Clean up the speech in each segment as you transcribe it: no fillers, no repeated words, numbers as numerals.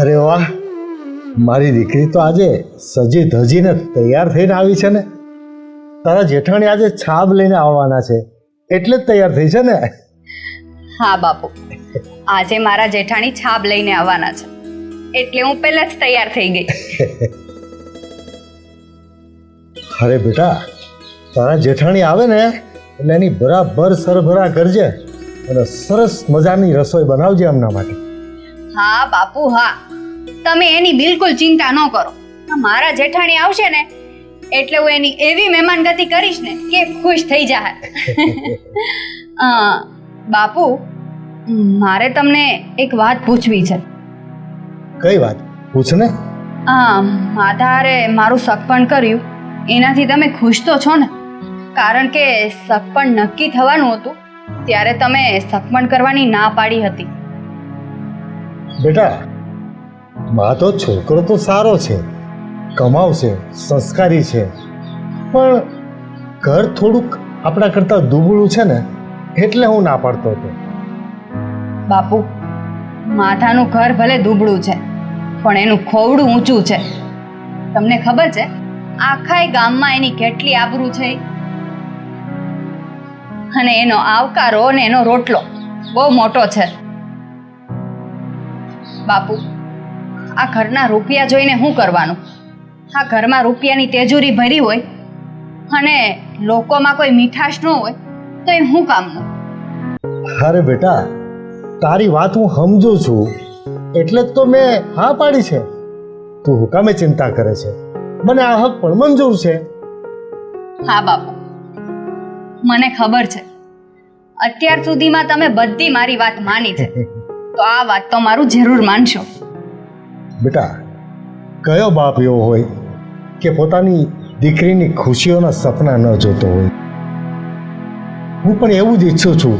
અરે વાહ, મારી દીકરી તો આજે સજી ધજીને તૈયાર થઈને આવી છે ને. તારા જેઠાણી આજે છાબ લઈને આવવાના છે એટલે જ તૈયાર થઈ છે ને. હા બાપુ, આજે મારા જેઠાણી છાબ લઈને આવવાના છે એટલે હું પહેલા જ તૈયાર થઈ ગઈ. અરે બેટા, તારા જેઠાણી આવે ને એટલે એની બરાબર સરભરા કરજે અને સરસ મજાની રસોઈ બનાવજે એમના માટે. હા બાપુ હા, તમે એની બિલકુલ ચિંતા ન કરો. મારા જેઠાણી આવશે ને એટલે હું એની એવી મહેમાનગતિ કરીશ ને કે ખુશ થઈ જાય. બાપુ, મારે તમને એક વાત પૂછવી છે. કઈ વાત? પૂછ ને. માધારે મારું સગપણ કર્યું એનાથી તમે ખુશ તો છો ને? કારણ કે સગપણ નક્કી થવાનું હતું ત્યારે તમે સગપણ કરવાની ના પાડી હતી. બેટા, માં તો છોકરો તો સારો છે, કમાવશે, સંસ્કારી છે, પણ ઘર થોડુંક આપણા કરતાં દુબળું છે ને એટલે હું ના પાડતો હતો. બાપુ, માધાનું ઘર ભલે દુબળું છે પણ એનું ખોવડું ઊંચું છે. તમને ખબર છે આખા ગામમાં એની કેટલી આબરૂ છે, અને એનો આવકારો ને એનો રોટલો બહુ મોટો છે. બાપુ, આ ઘરના રૂપિયા જોઈને શું કરવાનું? આ ઘરમાં રૂપિયાની તેજુરી ભરી હોય અને લોકોમાં કોઈ મીઠાશ ન હોય તો એ શું કામનું? અરે બેટા, તારી વાત હું સમજુ છું એટલે જ તો મેં હા પાડી છે. તું હુકામે ચિંતા કરે છે? મને આ હક પણ મંજૂર છે. હા બાપુ, મને ખબર છે અત્યાર સુધીમાં તમે બધી મારી વાત માની છે, તો આ વાત તો મારું જરૂર માનશો. બેટા, કયો બાપ એવો હોય કે પોતાની દીકરીની ખુશીઓના સપના ન જોતો હોય? હું પણ એવું જ ઈચ્છું છું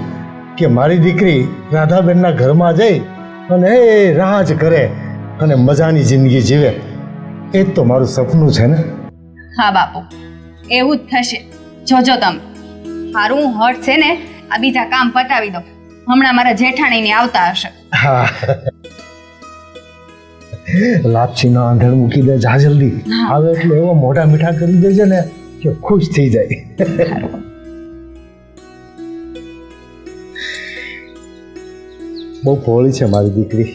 કે મારી દીકરી રાધાબેનના ઘરમાં જઈ અને એ રાજ કરે અને મજાની જિંદગી જીવે. એ જ તો મારું સપનું છે ને. હા બાપુ, એવું જ થશે. જોજો તમે. હારું હટ છે ને, આ બીજા કામ પતાવી દો. હમણાં મારા જેઠાણીની આવતા હશે. હા, લાપસીનો આંધણ મૂકી દે, જા જલ્દી આવે એટલે એવા મોઢા મીઠા કરી દેજે ને કે ખુશ થઈ જાય. બહુ ભોળી છે મારી દીકરી.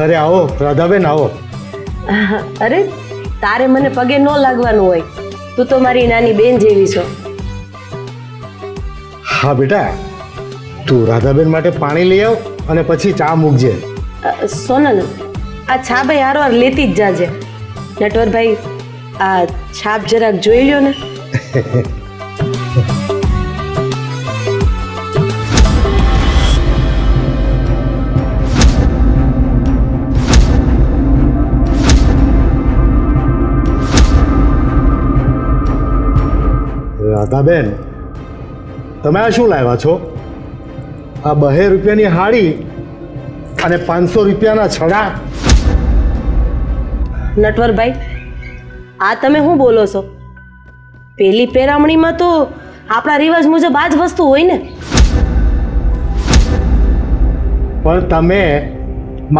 અરે આવો રાધાબેન, આવો. અરે, તારે મને પગે ન લાગવાનું હોય, તું તો મારી નાની બેન જેવી છો. હા બેટા, તું રાધાબેન માટે પાણી લઈ આવ અને પછી ચા મૂકજે. સોનલ, આ છાપ હારવાર લેતી જ જાજે. નટવરભાઈ, આ છાપ જરાક જોઈ લ્યો ને. રાધાબેન, તમે આ શું લાવ્યા છો? આ 2 રૂપિયાની હાડી અને 500 રૂપિયાના છડા? નટવરભાઈ, આ તમે શું બોલો છો? પેલી પેરામણીમાં તો આપણા રિવાજ મુજબ આ જ વસ્તુ હોય ને. પણ તમે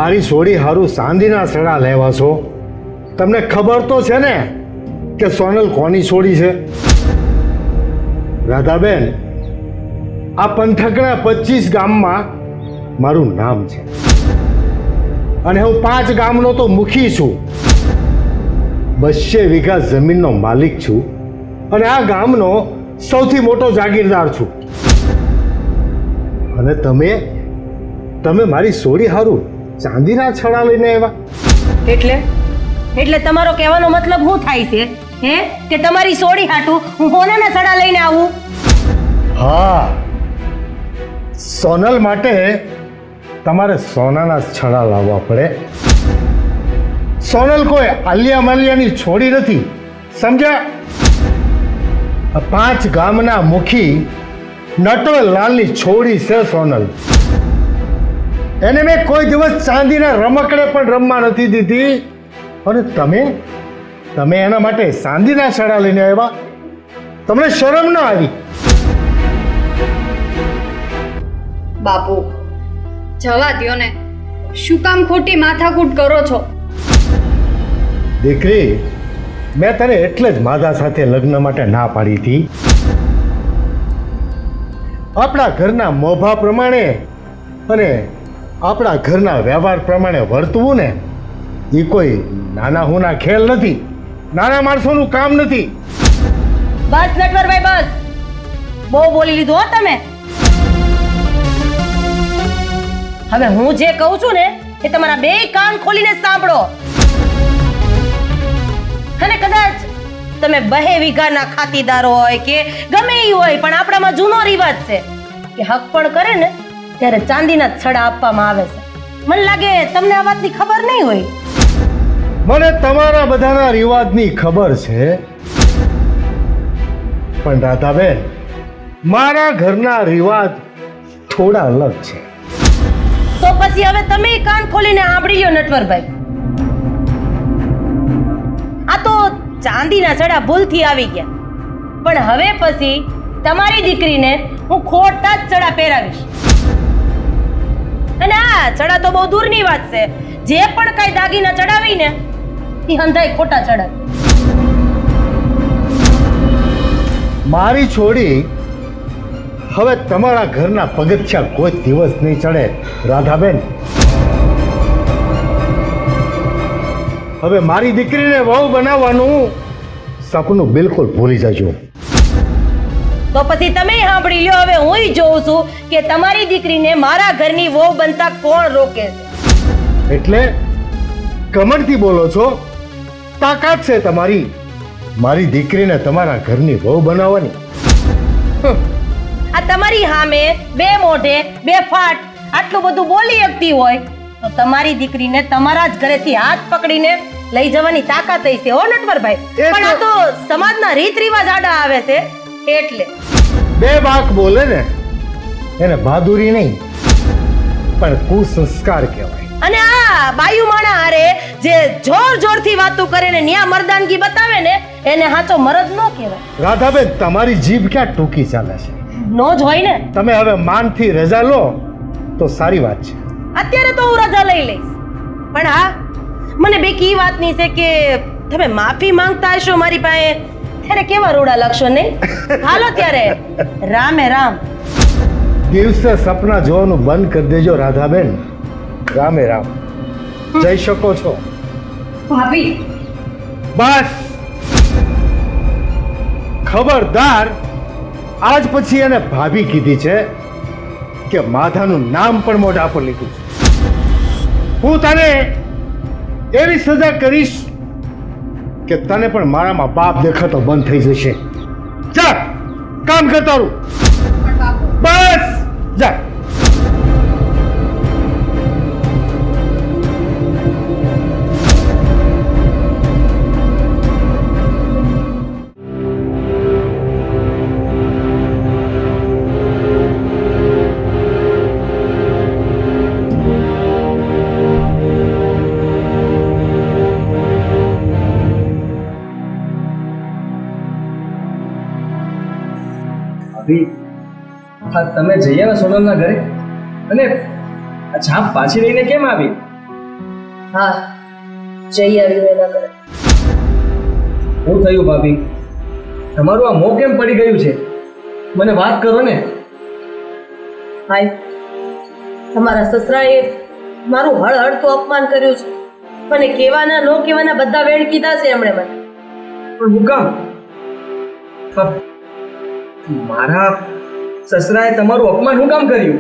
મારી સોડી હારું ચાંદીના છડા લેવા છો. તમને ખબર તો છે ને કે સોનલ કોની સોડી છે? રાધાબેન, આ પંથકના 25 ગામમાં મારું નામ છે અને હું 5 ગામનો તો મુખી છું. 200 વીઘા જમીનનો માલિક છું અને આ ગામનો સૌથી મોટો જાગીરદાર છું. અને તમે મારી સોડી હારું ચાંદીના છડા લઈને આવ્યા? એટલે તમારો કહેવાનો મતલબ શું થાય છે? હે, કે તમારી સોડી હાટું હું સોનાના છડા લઈને આવું? હા, સોનલ માટે તમારે સોનાના છડા લાવવા પડે. સોનલ કોઈ આલિયા માલિયાની છોડી નથી, સમજ્યા? 5 ગામના મુખી નટવરલાલની છોડી છે સોનલ. એને મેં કોઈ દિવસ ચાંદીના રમકડે પણ રમવા નથી દીધી, અને તમે એના માટે ચાંદીના છડા લઈને આવ્યા? તમને શરમ ન આવી? બાપુ જવા દ્યો ને, શું કામ ખોટી માથાકૂટ કરો છો? દીકરી, મેં તને એટલે જ માધા સાથે લગ્ન માટે ના પાડી હતી. આપણા ઘરના મોભા પ્રમાણે અને આપણા ઘરના વ્યવહાર પ્રમાણે વર્તવું ને એ કોઈ નાના હુના ખેલ નથી, નાના માણસોનું કામ નથી. બસ નટવરભાઈ, બસ બહુ બોલી લીધું હો તમે. હવે હું જે કહું છું ને એ તમારા બે કાન ખોલીને સાંભળો. અને કદાચ તમે 2 વીઘાના ખાતીદારો હોય કે ગમે એ હોય, પણ આપણામાં જૂનો રિવાજ છે કે હક પણ કરે ને ત્યારે ચાંદીના છડા આપવામાં આવે છે. મને લાગે તમને આ વાતની ખબર નહીં હોય. મને તમારા બધાના રિવાજની ખબર છે, પણ રાધાબેન, મારા ઘરના રિવાજ થોડા અલગ છે. તો પછી હવે તમે કાન ખોલીને સાંભળી લો નટવરભાઈ. આ તો ચાંદીના છડા ભૂલથી આવી ગયા, પણ હવે પછી તમારી દીકરીને હું ખોટા જ છડા પહેરાવીશ. અને આ છડા તો બહુ દૂરની વાત છે. જે પણ કઈ દાગીના ચડાવીને એ હંધાઈ ખોટા ચડાવે. મારી છોડી હવે તમારા ઘરના પગથિયા કોઈ દિવસ નહીં ચડે રાધાબેન. હવે મારી દીકરીને વહુ બનાવવાનું સપનું બિલકુલ ભૂલી જજો. તો પછી તમે સાંભળી લ્યો. હવે હું જોઉં છું કે તમારી દીકરીને મારા ઘરની વહુ બનતા કોણ રોકે છે. એટલે કમરથી બોલો છો? તાકાત છે તમારી મારી દીકરીને તમારા ઘરની વહુ બનાવવાની? આ તમારી સામે 2 મોઢે 2 ફાટ આટલું બધું બોલી શકતી હોય તો તમારી દીકરીને તમારા જ ઘરેથી હાથ પકડીને લઈ જવાની તાકાત હશે હો નટવરભાઈ. પણ આ તો સમાજના રીત રિવાજ આડા આવે છે એટલે. 2 વાક બોલે ને એને બહાદુરી નહીં પણ કુસંસ્કાર કહેવાય. અને આ બાયુ માણા હારે જે જોર જોરથી વાતો કરે ને ન્યા મર્દાનગી બતાવે ને એને સાચો મરદ ન કહેવાય. રાધાબેન, તમારી જીભ ક્યાં ટૂંકી ચાલે છે? નો જ હોય ને. તમે હવે માનથી રજા લો તો સારી વાત છે. અત્યારે તો હું રજા લઈ લઈશ, પણ હા મને બેકી વાતની છે કે તમે માફી માંગતા હશો મારી પાસે ત્યારે કેવા રોડા લાગશો નહીં? હાલો ત્યારે રામે રામ. દિવસે સપના જોવાનું બંધ કરી દેજો રાધાબેન. રામે રામ. જઈ શકો છો. ભાભી, બસ ખબરદાર, આજ પછી એને ભાભી કીધી છે કે માધાનું નામ પણ મોઢા પર લીધું છે. હું તને એવી સજા કરીશ કે તને પણ મારામાં બાપ દેખાતો બંધ થઈ જશે. જા, કામ કરતા રહું. બસ જા. તમે જઈ આવ્યા સોનલના ઘરે? અને આ છાપ પાછી લઈને કેમ આવી? હા, જઈ આવ્યું એના ઘરે. શું થયું ભાભી? તમારું આ મોં કેમ પડી ગયું છે? મને વાત કરો ને. ભાઈ, તમારા સસરાએ મારું હળહળતું અપમાન કર્યું છે. મને કહેવાના નો કહેવાના બધા વેણ કીધા છે એમણે મને. પણ હું કામ? મારા સસરાએ તમારું અપમાન શું કામ કર્યું?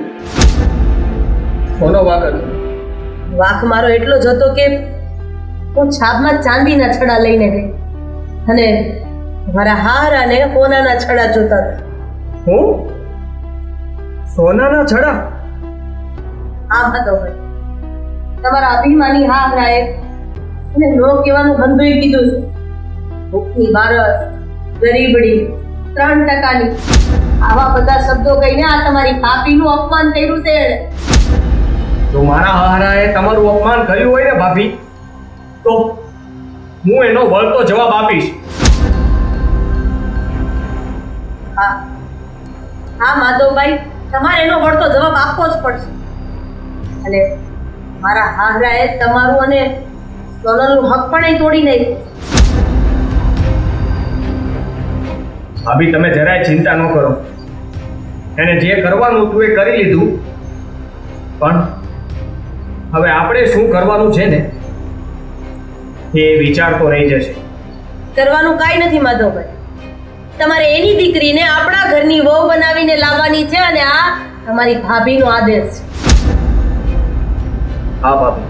કોનો વાંક હતો? વાંક મારો એટલો જ હતો કે હું છાપમાં ચાંદીના છડા લઈને ગઈ અને મારા હારાને સોનાના છડા જોતા હતા. હું? સોનાના છડા? આમ હતો ભાઈ, તમારા અભિમાની હારાએ અને નો કહેવાનું બંધુએ કીધું છે. ભૂખની બારસ, ગરીબડી, 3%ની આવા બધા શબ્દો કહીને આ તમારી ભાભીનું અપમાન કર્યું છે એણે. જો મારા હારાએ તમારું અપમાન કર્યું હોય ને ભાભી, તો હું એનો વળતો જવાબ આપીશ. હા હા માધવભાઈ, તમારે એનો વળતો જવાબ આપવો જ પડશે. અને મારા હાહરાએ તમારું અને સોનલનું હક પણ અહીં તોડી નાખ્યું. ભાભી તમે જરાય ચિંતા ન કરો. એને જે કરવાનું હતું એ કરી લીધું, પણ હવે આપણે શું કરવાનું છે ને એ વિચાર તો રહી જશે. કરવાનું કાંઈ નથી માધવભાઈ. તમારે એની દીકરીને આપણા ઘરની વહુ બનાવીને લાવવાની છે અને આ તમારી ભાભીનો આદેશ છે. હા ભાભી,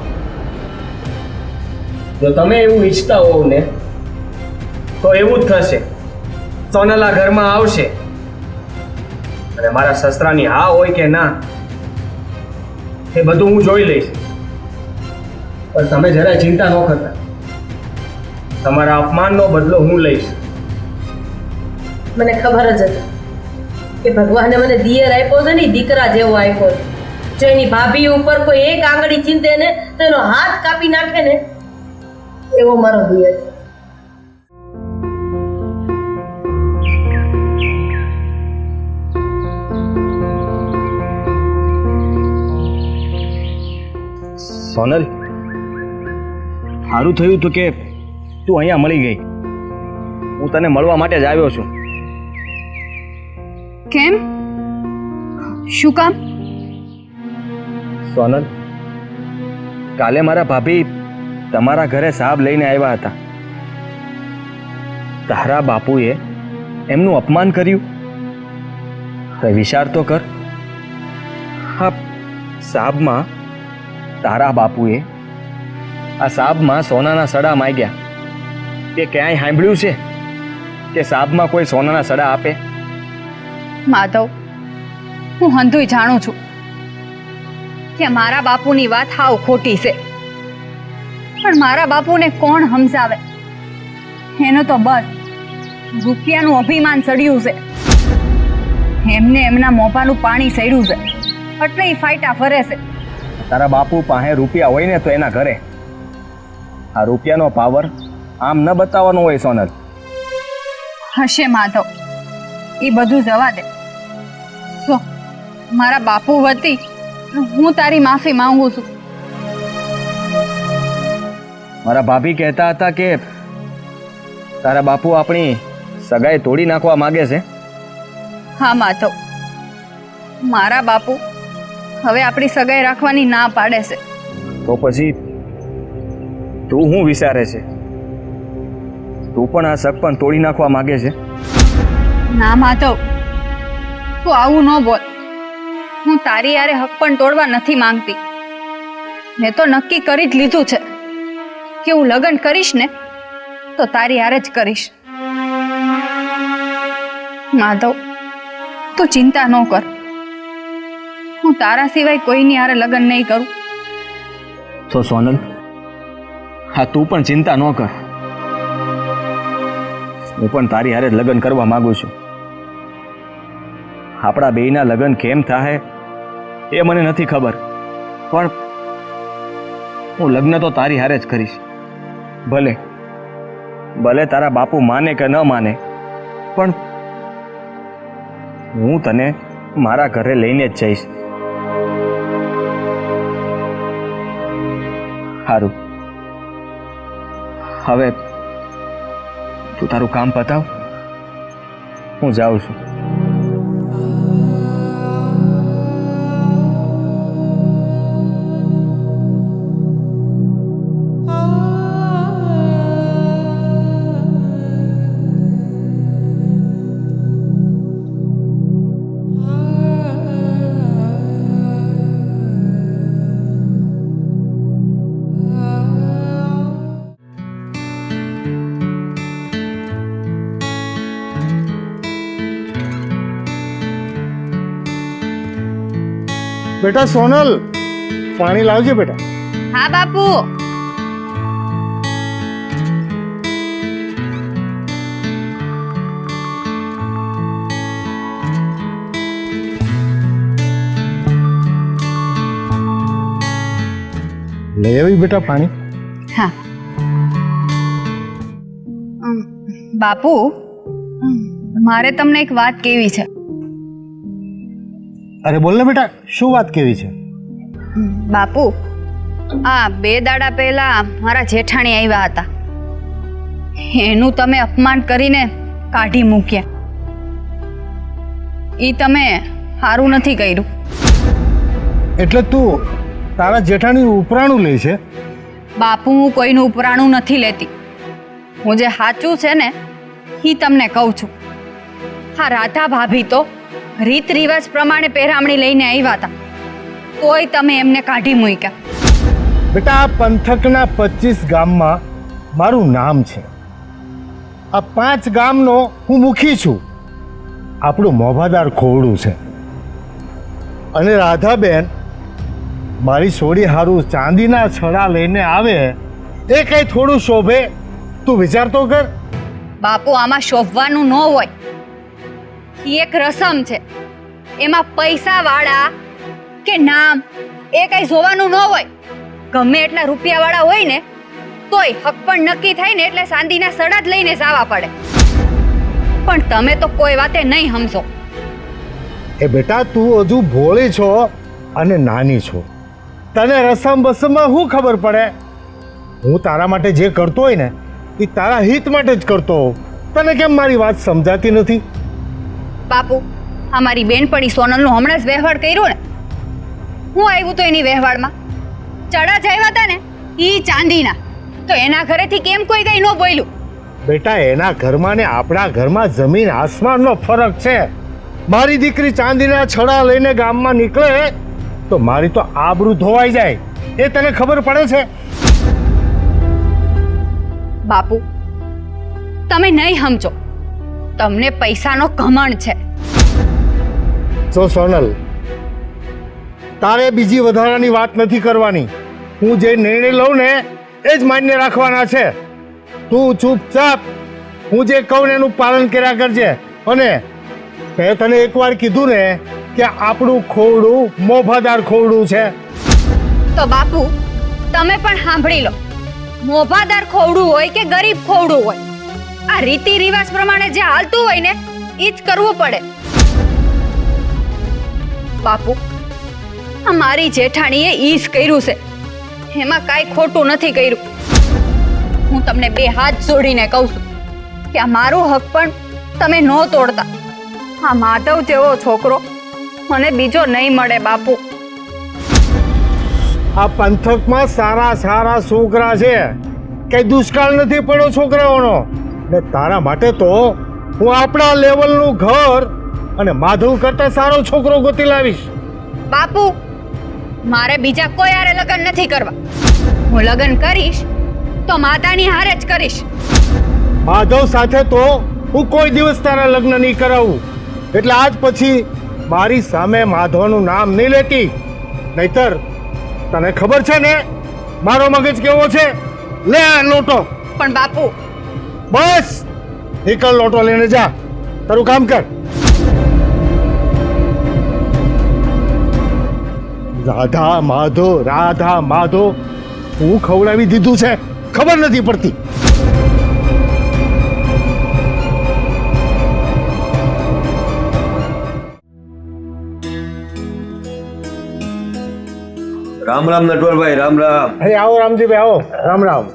જો તમે એવું ઈચ્છતા હોવ ને તો એવું જ થશે. સોનલ આ ઘરમાં આવશે અને મારા સસરાની હા હોય કે ના એ બધું હું જોઈ લઈશ. પણ તમે જરા ચિંતા ન કરતા. તમારા અપમાનનો બદલો હું લઈશ. મને ખબર જ હતી કે ભગવાને મને દિયર આપ્યો છે ને ઈ દીકરા જેવો આપ્યો છે. જો એની ભાભી ઉપર કોઈ એક આંગળી ચીંધે ને તો એનો હાથ કાપી નાખે ને એવો મારો દિયર છે. સોનલ, સારું થયું તું કે તું અહીંયા મળી ગઈ. હું તને મળવા માટે જ આવ્યો છું. કેમ? શું કામ? સોનલ, કાલે મારા ભાભી તમારા ઘરે સાબ લઈને આવ્યા હતા. તારા બાપુએ એમનું અપમાન કર્યું. હવે વિચાર તો કર. હા, સાબમાં તારા બાપુએ આ સાબમાં સોનાના સડા માંગ્યા. તે ક્યાંય સાંભળ્યું છે કે સાબમાં કોઈ સોનાના સડા આપે? માધવ, હું હંધુય જાણું છું કે મારા બાપુની વાત હાવ ખોટી છે, પણ મારા બાપુને કોણ સમજાવે? એનો તો બસ રૂપિયાનું અભિમાન સડ્યું છે. એમને એમના મોભાનું પાણી સડ્યું છે એટલે એ ફાયટા ફરે છે. તારા બાપુ પાસે રૂપિયા હોય ને તો એના ઘરે. આ રૂપિયાનો પાવર આમ ન બતાવવાનો હોય સોનલ. હશે માધવ, એ બધું જવા દે. જો મારા બાપુ વતી હું તારી માફી માંગુ છું. મારા ભાભી કહેતા હતા કે તારા બાપુ આપણી સગાઈ તોડી નાખવા માંગે છે. હા માધવ, મારા બાપુ હવે આપણી સગાઈ રાખવાની ના પાડે છે. તો પછી તું શું વિચારે છે? તું પણ આ શક પણ તોડી નાખવા માંગે છે? ના માધવ, તું આવું ન બોલ. હું તારી યારે હક પણ તોડવા નથી માંગતી. મેં તો નક્કી કરી જ લીધું છે કે હું લગ્ન કરીશ ને તો તારી હારે જ કરીશ. માધવ, તું ચિંતા ન કર. હું તારા સિવાય કોઈની હારે લગ્ન નહીં કરું. તો સોનલ, હા તું પણ ચિંતા ન કર. હું પણ તારી હારે લગ્ન કરવા માંગુ છું. આપણા બેયના લગ્ન કેમ થાય એ મને નથી ખબર, પણ હું લગ્ન તો તારી હારે જ કરીશ. ભલે ભલે તારા બાપુ માને કે ન માને, પણ હું તને મારા ઘરે લઈને જ જઈશ. સારું, હવે તું તારું કામ પતાવ. હું જાઉં છું. બેટા સોનલ, પાણી લાવજે બેટા. હા બાપુ. લઈ આવી બેટા પાણી. હા બાપુ, મારે તમને એક વાત કહેવી છે. અરે બોલ ને બેટા, શું વાત કેવી છે? બાપુ, આ 2 દાડા પહેલા મારા જેઠાણી આવ્યા હતા. એનું તમે અપમાન કરીને કાઢી મૂક્યા. એ તમે સારું નથી કર્યું. એટલે તું તારા જેઠાણી ઉપરાણું લે છે? બાપુ, હું કોઈનું ઉપરાણું નથી લેતી. હું જે સાચું છે ને એ તમને કહું છું. હા, રાધા ભાભી તો રીત રિવાજ પ્રમાણે પહેરામણી લઈને આવ્યા હતા, તોય તમે એમને કાઢી મૂક્યા. બેટા, આ પંથકના 25 ગામમાં મારું નામ છે. આ 5 ગામનો હું મુખી છું. આપણું મોભાદાર ખોવડું છે. અને રાધાબેન મારી સોડી હારું ચાંદીના છડા લઈને આવે એ કઈ થોડું શોભે? તું વિચાર તો કર. બાપુ, આમાં શોભવાનું ન હોય. એ એક રસમ છે. એમાં પૈસા વાળા કે નામ એ કઈ જોવાનું ન હોય. ગમે એટલા રૂપિયા વાળા હોય ને તોય હક પણ નક્કી થાય ને એટલે ચાંદીના સડા જ લઈને જવા પડે. પણ તમે તો કોઈ વાતે નહીં સમજો. એ બેટા, તું હજુ ભોળી છો અને નાની છો. તને રસમ બસમમાં શું ખબર પડે? હું તારા માટે જે કરતો હોય ને એ તારા હિત માટે જ કરતો હોઉં. તને કેમ મારી વાત સમજાતી નથી? બાપુ, અમારી બેનપણી સોનલનું હમણાં જ વહેવાડ કર્યું ને. હું આવ્યું તો એની વહેવાડમાં ચડા જ આવ્યા હતા ને ઈ ચાંદીના, તો એના ઘરેથી કેમ કોઈ કઈ ન બોલ્યું? બેટા, એના ઘરમાં ને આપણા ઘરમાં જમીન આસમાનનો ફરક છે. મારી દીકરી ચાંદીના છડા લઈને ગામમાં નીકળે તો મારી તો આબરૂ ધોવાઈ જાય. એ તને ખબર પડે છે? બાપુ, તમે નહીં સમજો. તમને પૈસાનો ઘમંડ છે. જો સોનલ, તારે બીજી વધારાની વાત નથી કરવાની. હું જે નિર્ણય લઉં ને એ જ માન્ય રાખવાના છે. તું ચૂપચાપ હું જે કહું ને એનું પાલન કર્યા કરજે. અને મેં તને એકવાર કીધું ને કે આપણું ખોવડું મોભાદાર ખોવડું છે. તો બાપુ, તમે પણ સાંભળી લો. મોભાદાર ખોવડું હોય કે ગરીબ ખોવડું હોય, આ રીતિ રિવાજ પ્રમાણે જે હાલતું હોય ને એ જ કરવું પડે. બાપુ, આ મારી જેઠાણીએ ઈ જ કર્યું છે. એમાં કાંઈ ખોટું નથી કર્યું. હું તમને 2 હાથ જોડીને કહું છું કે આ મારું હક પણ તમે ન તોડતા. આ માધવ જેવો છોકરો મને બીજો નહીં મળે બાપુ. આ પંથકમાં સારા સારા છોકરા છે. કઈ દુષ્કાળ નથી પડ્યો છોકરાઓનો. ને તારા માટે તો હું આપણા લેવલનું ઘર અને માધવ કરતા સારો છોકરો ગોતી લાવીશ. બાપુ, મારે બીજા કોઈ હારે લગ્ન નથી કરવા. હું લગ્ન કરીશ તો માતાની હારે જ કરીશ. માધવ સાથે તો હું કોઈ દિવસ તારા લગ્ન નહીં કરાવું. એટલે આજ પછી મારી સામે માધવનું નામ નહીં લેતી. નહીતર તને ખબર છે ને મારો મગજ કેવો છે. લે આ લોટો. પણ બાપુ, બસ નીકળ, લોટો લઈને જા, તારું કામ કર. રાધા માધો, રાધા માધો, હું ખવડાવી દીધું છે, ખબર નથી પડતી. રામ રામ નટવરભાઈ, રામ રામ. અરે આવો રામજીભાઈ, આવો. રામ રામ.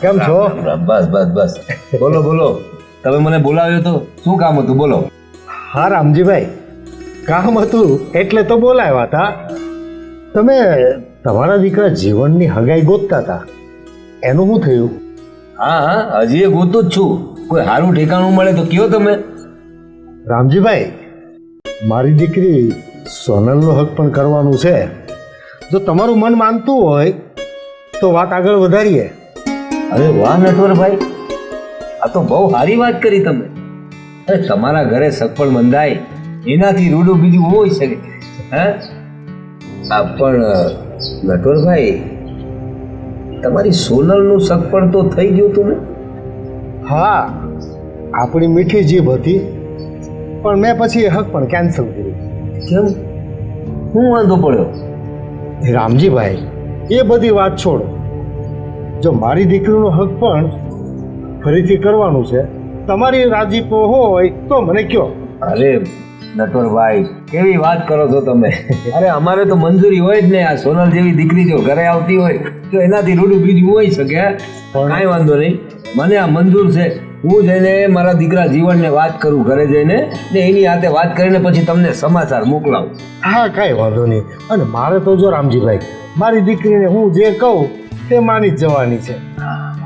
કેમ છો? રામ રામ. બસ બસ બસ. બોલો બોલો, તમે મને બોલાવ્યો તો શું કામ હતું? બોલો. હા રામજીભાઈ, કામ હતું એટલે તો બોલાવ્યા હતા. તમે તમારા દીકરા જીવનની હગાઈ ગોતતા હતા, એનું શું થયું? હા હા, હજી એ ગોતું જ છું. કોઈ સારું ઠેકાણું મળે તો કયો તમે. રામજીભાઈ, મારી દીકરી સોનલનો હક પણ કરવાનું છે. જો તમારું મન માનતું હોય તો વાત આગળ વધારીએ. અરે વાહ નટવરભાઈ, આ તો બહુ સારી વાત કરી તમે. અરે તમારા ઘરે સગપણ બંધાય એનાથી રૂડું બીજું હોઈ શકે? હે? આ પણ નટવરભાઈ, તમારી સોનલનું સગપણ તો થઈ ગયું હતું ને? હા, આપણી મીઠી જીભ હતી, પણ મેં પછી એ હક પણ કેન્સલ કર્યું. કેમ? શું વાંધો પડ્યો? રામજીભાઈ, એ બધી વાત છોડ. જો મારી દીકરીનો હક પણ ફરીથી કરવાનું છે, તમારી રાજીપો હોય તો મને કહો. અરે નટવરભાઈ, કેવી વાત કરો છો તમે? અરે અમારે તો મંજૂરી હોય જ ને. આ સોનલ જેવી દીકરી જો ઘરે આવતી હોય તો એનાથી રૂડું બીજું હોઈ શકે. કાંઈ વાંધો નહીં, મને આ મંજૂર છે. હું જઈને મારા દીકરા જીવનને વાત કરું ઘરે જઈને, ને એની હાથે વાત કરીને પછી તમને સમાચાર મોકલાવું. હા, કાંઈ વાંધો નહીં. અને મારે તો જો રામજીભાઈ, મારી દીકરીને હું જે કહું તે માની જ જવાની છે.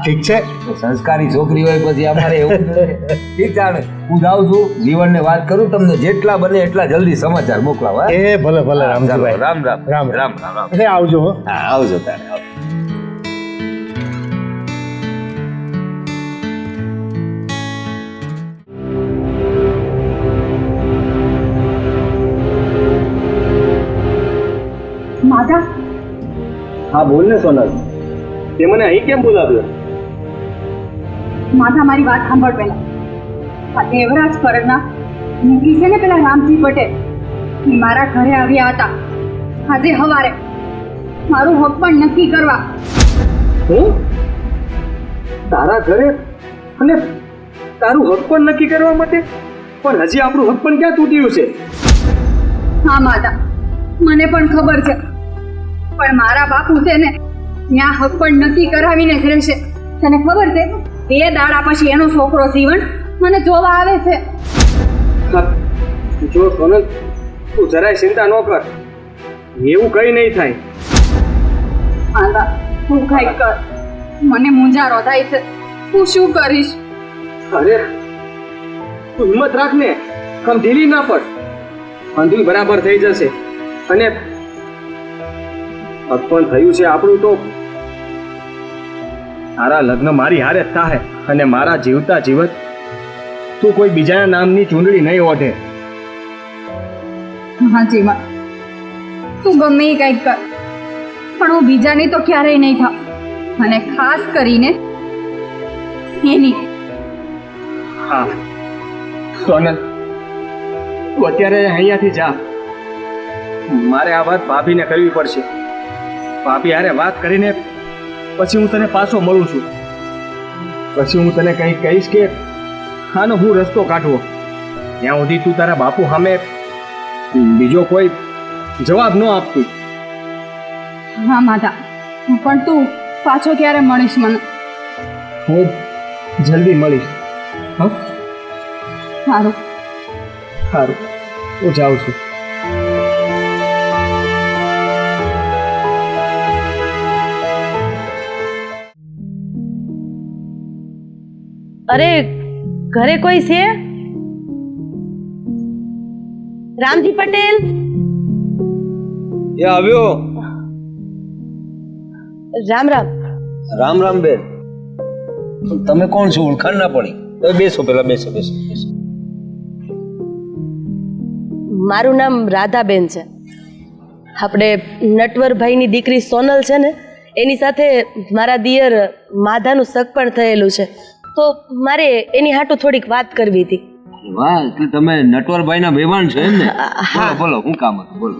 ઠીક છે? સંસ્કારી છોકરી હોય પછી અમારે એવું ઠીક ચાલે. હું જાઉં છું, જીવનને વાત કરું, તમને જેટલા બને એટલા જલ્દી સમાચાર મોકલાવા. એ ભલે ભલે રામજીભાઈ. રામ રામ રામ રામ રામ. એટલે આવજો હો. હા, આવજો તારે આવજો. માધા, હા બોલ ને સોનલ, તે મને અહીં કેમ બોલાવ્યો? માધા મારી વાત સાંભળ પહેલા. આ દેવરાજ પરગના મૂકી છે ને પેલા રામજી પટેલ, એ મારા ઘરે આવ્યા હતા આજે સવારે મારું હક પણ નક્કી કરવા. હું તારા ઘરે? અને તારું હક પણ નક્કી કરવા માટે? પણ હજી આપણું હક પણ ક્યાં તૂટ્યું છે? હા માધા, મને પણ ખબર છે, પણ મારા બાપુ છે ને ત્યાં હક પણ નક્કી કરાવીને જ રહેશે. તને ખબર છે, 2 દાડા પછી એનો છોકરો જીવન મને જોવા આવે છે. જો સોનલ, તું જરાય ચિંતા ન કર, એવું કઈ નહીં થાય. માધા, તું કાંઈક કર, મને મૂંઝારો થાય છે. હું શું કરીશ? અરે તું હિંમત રાખ ને, કમ ઢીલી ના પડ. અંધુય બરાબર થઈ જશે. અને અર્પણ થયું છે આપણું તો તારા લગ્ન મારી હારે જ થાય, અને મારા જીવતા જીવત તું કોઈ બીજાના નામની ચૂંદડી નહીં ઓઢે. હા જીવન, તું ગમે એ કંઈક કર, પણ હું બીજાની તો ક્યારેય નહીં થાવ, અને ખાસ કરીને એની. હા સોનલ, તું અત્યારે અહીંયાથી જા. મારે આ વાત ભાભીને કરવી પડશે. ભાભી હારે વાત કરીને પછી હું તને પાછો મળું છું. પછી હું તને કંઈક કહીશ કે આનો હું રસ્તો કાઢવો. ત્યાં સુધી તું તારા બાપુ સામે બીજો કોઈ જવાબ ન આપતી. હા માધા, પણ તું પાછો ક્યારે મળીશ મને? હું જલ્દી મળીશ. હા સારું. સારું, હું જાઉં છું. અરે ઘરે કોઈ છે? રામજી પટેલ? એ આવ્યો. રામ રામ. રામ રામ બેન. તમે કોણ છો? ઓળખાણ ના પડી. તમે બેસો, પેલા બેસો બેસો બેસો. મારું નામ રાધાબેન છે. આપણે નટવરભાઈની દીકરી સોનલ છે ને, એની સાથે મારા દિયર માધાનું સગ પણ થયેલું છે, તો મારે એની હાટુ થોડીક વાત કરવી હતી. વાહ, એટલે તમે નટવરભાઈના વેવાણ છો એમ ને? બોલો બોલો, શું કામ હતું? બોલો.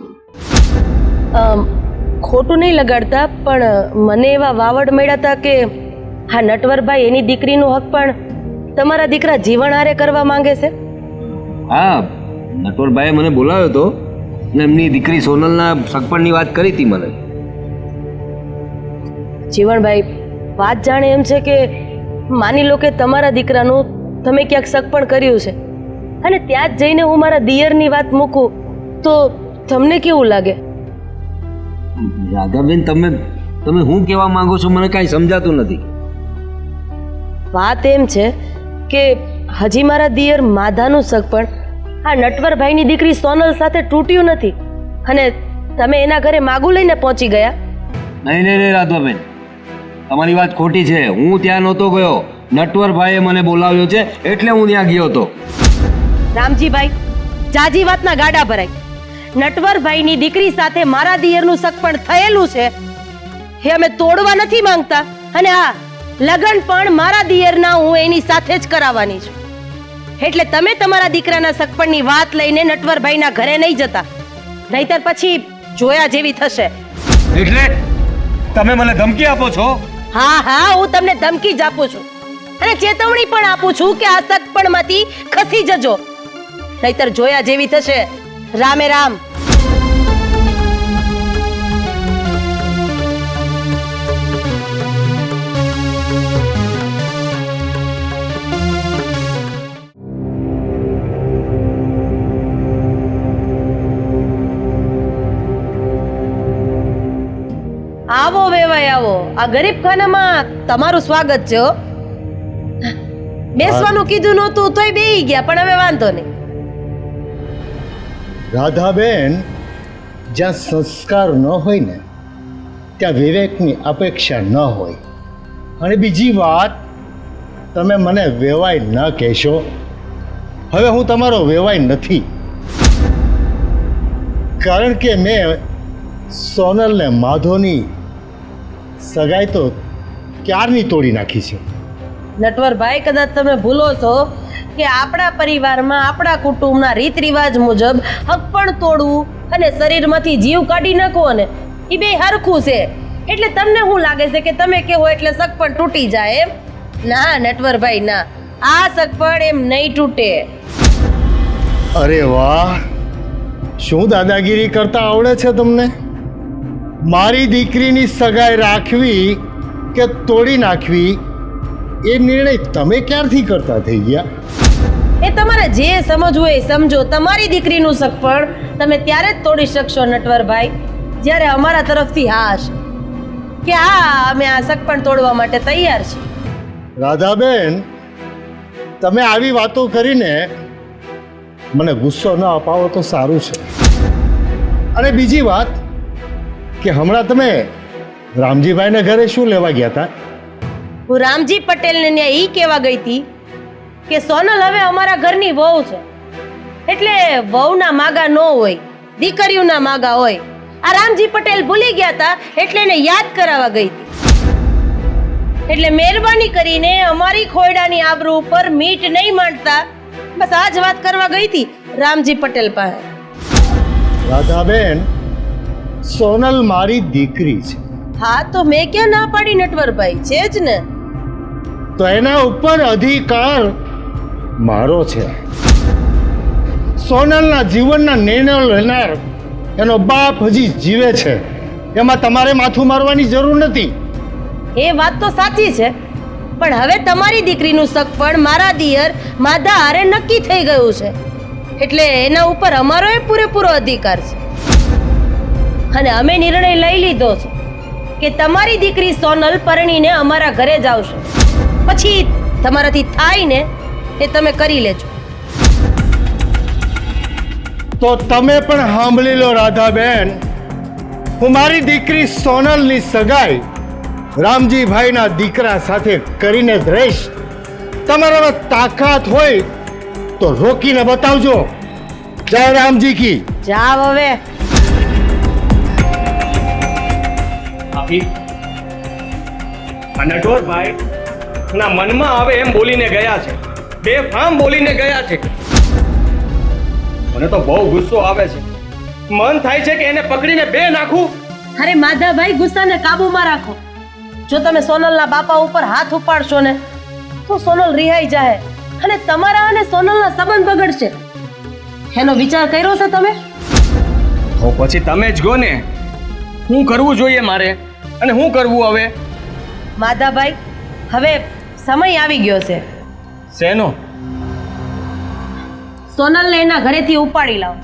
ખોટું નહીં લગાડતા, પણ મને એવા વાવડ મળ્યા હતા કે હા, નટવરભાઈ એની દીકરીનું હક પણ તમારા દીકરા જીવન હારે કરવા માંગે છે. હા, નટવરભાઈએ મને બોલાવ્યો હતો ને એમની દીકરી સોનલના સગપણની વાત કરી હતી મને. જીવણભાઈ, વાત જાણે એમ છે કે માની લો કે તમારા દીકરાનું તમે ક્યાંક સગપણ કર્યું છે, અને ત્યાં જ જઈને હું મારા દિયરની વાત મૂકું તો તમને કેવું લાગે? રાધાબેન, તમે શું કહેવા માંગો છો? મને કાંઈ સમજાતું નથી. વાત એમ છે કે હજી મારા દિયર માધાનું સગપણ આ નટવરભાઈની દીકરી સોનલ સાથે તૂટ્યું નથી, અને તમે એના ઘરે માગું લઈને પહોંચી ગયા. નહીં નહીં નહીં રાધાબેન, તમારી વાત ખોટી છે. હું ત્યાં નહોતો ગયો. નટવરભાઈએ મને બોલાવ્યો છે એટલે હું ત્યાં ગયો હતો. રામજીભાઈ, જાજી વાતના ગાડા ભરાય. નટવરભાઈની દીકરી સાથે મારા દિયરનું સગપણ થયેલું છે, એ અમે તોડવા નથી માંગતા, અને હા, લગ્ન પણ મારા દિયરના હું એની સાથે જ કરાવવાની છું. એટલે તમે તમારા દીકરાના સગપણની વાત લઈને નટવરભાઈના ઘરે નહીં જતા, નહીતર પછી જોયા જેવી થશે. એટલે તમે મને ધમકી આપો છો? હા હા, હું તમને ધમકી જ આપું છું અને ચેતવણી પણ આપું છું કે આ સગપણમાંથી ખસી જજો, નહીતર જોયા જેવી થશે. રામે રામ. આવો વેવાય આવો. આ ગરીબ ખાનામાં તમારું સ્વાગત છે હો. બેસવાનું કીધું નહોતું તોય બેહી ગયા, પણ હવે વાંધો નહીં. રાધાબેન, જ્યાં સંસ્કાર ન હોય ને ત્યાં વિવેકની અપેક્ષા ન હોય. અને બીજી વાત, તમે મને વેવાય ન કહેશો. હવે હું તમારો વેવાય નથી, કારણ કે મેં સોનલ ને માધવની સગાઈ તો ક્યારની તોડી નાખી છે. નટવરભાઈ, કદાચ તમે ભૂલો છો કે આપણા પરિવારમાં આપણા કુટુંબના રીત રિવાજ મુજબ હક પણ તોડવું અને શરીરમાંથી જીવ કાઢી નાખવો ને એ બે હરખું છે. એટલે તમને શું લાગે છે કે તમે કેવો એટલે સગપણ તૂટી જાય એમ? ના નટવરભાઈ ના, આ સગપણ એમ નહીં તૂટે. અરે વાહ, શું દાદાગીરી કરતા આવડે છે તમને? મારી દીકરીની સગાઈ રાખવી કે તોડી નાખવી એ નિર્ણય તમે ક્યારથી કરતા થઈ ગયા? એ તમારે જે સમજવું એ સમજો. તમારી દીકરીનું સગપણ તમે ત્યારે જ તોડી શકશો નટવરભાઈ, જ્યારે અમારા તરફથી હા હશે કે હા, અમે આ સગપણ તોડવા માટે તૈયાર છીએ. રાધાબેન, તમે આવી વાતો કરીને મને ગુસ્સો ન અપાવો તો સારું છે. અને બીજી વાત કે હમણાં તમે રામજીભાઈને ઘરે શું લેવા ગયા હતા? હું રામજી પટેલને ત્યાં ઈ કહેવા ગઈ હતી કે સોનલ હવે અમારા ઘરની વહુ છે, એટલે વહુના માગા ન હોય, દીકરીઓના માગા હોય. આ રામજી પટેલ ભૂલી ગયા હતા એટલે એને યાદ કરાવવા ગઈ હતી. એટલે મહેરબાની કરીને અમારી ખોયડાની આબરૂ ઉપર મીઠ નહીં માંડતા, બસ આ જ વાત કરવા ગઈ હતી રામજી પટેલ પાસે. રાધાબેન, સોનલ મારી દીકરી છે. હા, તો મેં ક્યાં ના પાડી નટવરભાઈ, છે જ ને. તો એના ઉપર અધિકાર મારો છે. સોનલના જીવનના નિર્ણય લેનાર એનો બાપ હજી જીવે છે, એમાં તમારે માથું મારવાની જરૂર નથી. એ વાત તો સાચી છે, પણ હવે તમારી દીકરીનું સગપણ મારા દિયર માધા હારે નક્કી થઈ ગયું છે, એટલે એના ઉપર અમારો એ પૂરેપૂરો અધિકાર છે. અને અમે નિર્ણય લઈ લીધો છે કે તમારી દીકરી સોનલ પરણીને અમારા ઘરે જ આવશે. પછી તમારાથી થાય ને એ તમે કરી લેજો. તો તમે પણ સાંભળી લો રાધાબેન, હું મારી દીકરી સોનલની સગાઈ રામજીભાઈના દીકરા સાથે કરીને જ રહીશ. તમારામાં તાકાત હોય તો રોકીને બતાવજો. જય રામજી કી. જાવ હવે. નટવરભાઈ ના મનમાં આવે એમ બોલીને ગયા છે, બેફામ બોલીને ગયા છે. મને તો બહુ ગુસ્સો આવે છે. મન થાય છે કે એને પકડીને બે નાખું. અરે માધાભાઈ, ગુસ્સાને કાબુમાં રાખો. જો તમે સોનલના બાપા ઉપર હાથ ઉપાડશો ને તો સોનલ રિહાઈ જાય અને તમારા અને સોનલના સંબંધ બગડશે. એનો વિચાર કર્યો છે તમે? તો પછી તમે જ કહો ને, શું કરવું જોઈએ મારે અને શું કરવું હવે? માધાભાઈ, હવે સમય આવી ગયો છે. શેનો? સોનલને એના ઘરેથી ઉપાડી લાવો.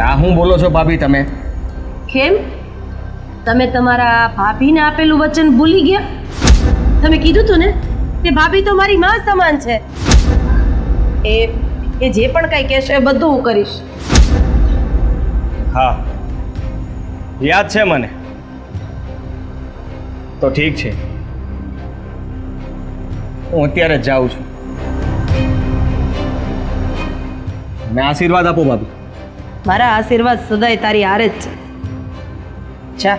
આ શું બોલો છો ભાભી તમે? કેમ? તમે તમારા ભાભીને આપેલું વચન ભૂલી ગયા? તમે કીધું તું ને કે ભાભી તો મારી માં સમાન છે. એ જે પણ કઈ કહેશે એ બધું હું કરીશ. હા, યાદ છે મને. તો ઠીક છે, હું અત્યારે જ જાઉં છું. મેં આશીર્વાદ આપો ભાભી. મારા આશીર્વાદ સદાય તારી હારે જ છે. જા.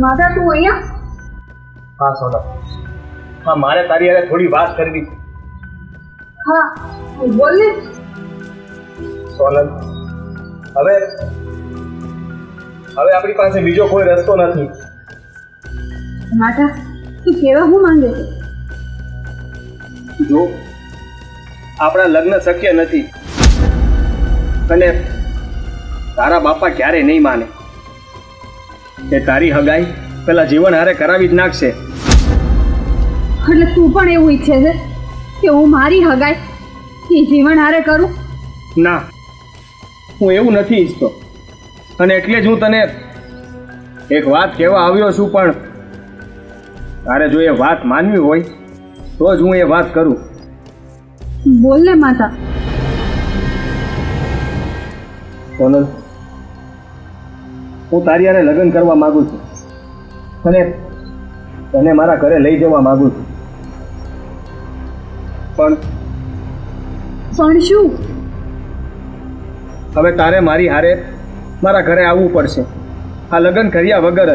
માતા તું અહીંયા? હા સોનલ, હા મારે તારી હારે થોડી વાત કરવી છે. હા બોલ ને. સોનલ, હવે આપણી પાસે બીજો કોઈ રસ્તો નથી. માતા તું કેવા હું માંગે છે? જો આપણા લગ્ન શક્ય નથી અને તારા બાપા ક્યારેય નહીં માને. તે તારી હગાઈ પેલા જીવન હારે કરાવી જ નાખશે. એટલે તું પણ એવું ઈચ્છે છે કે હું મારી હગાઈ એ જીવન હારે કરું? ના, હું એવું નથી ઈચ્છતો અને એટલે જ હું તને એક વાત કહેવા આવ્યો છું. પણ તારે જો એ વાત માનવી હોય તો જ હું એ વાત કરું. બોલ ને માતા. સોનલ, હું તારી હારે લગ્ન કરવા માંગુ છું અને તને મારા ઘરે લઈ જવા માંગુ છું. પણ શું? હવે તારે મારી હારે મારા ઘરે આવવું પડશે, આ લગ્ન કર્યા વગર જ.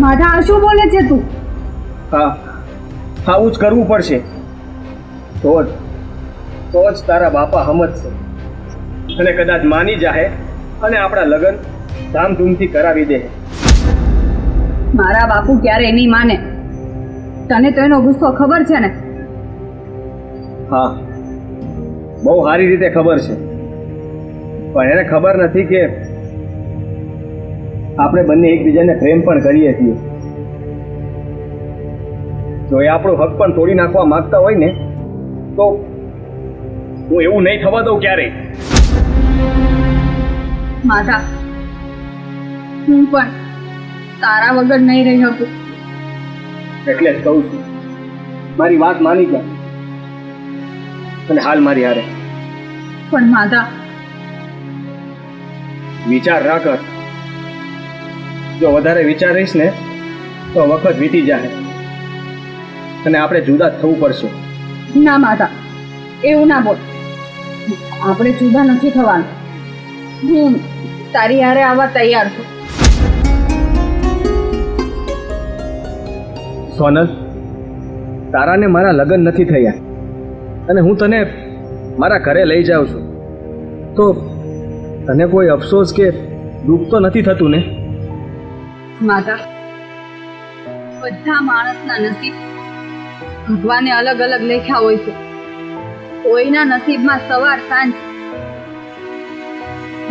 માતા આ શું બોલે છે તું? હા, આવું જ કરવું પડશે. તો જ તારા બાપા સમજશે અને કદાચ માની જાહે અને આપણા લગ્ન ધામધૂમથી કરાવી દે. મારા બાપુ ક્યારે નહીં માને. તને તો એનો ગુસ્સો ખબર છે ને? હા, બહુ સારી રીતે ખબર છે, પણ એને ખબર નથી કે આપણે બંને એકબીજાને પ્રેમ પણ કરીએ છીએ. જો એ આપણો હક પણ તોડી નાખવા માંગતા હોય ને તો હું એવું નહીં થવા દઉં ક્યારેય. માતા હું પણ તારા વગર નહીં રહી શકું. એટલે જ કહું છું, મારી વાત માની જા અને હાલ મારી હારે. પણ માતા વિચાર ના કર. જો વધારે વિચારીશ ને તો વખત વીતી જાય અને આપણે જુદા થવું પડશે. ના માતા, એવું ના બોલ. આપણે જુદા નથી થવાનું. હું તારી હારે આવવા તૈયાર છું. સોનલ, તારાને મારા લગ્ન નથી થયા અને હું તને મારા ઘરે લઈ જાઉં છું તો તને કોઈ અફસોસ કે દુઃખ તો નથી થતું ને? માતા, બધા માણસના નસીબ ભગવાને અલગ અલગ લખ્યા હોય છે. કોઈના નસીબમાં સવાર સાંજ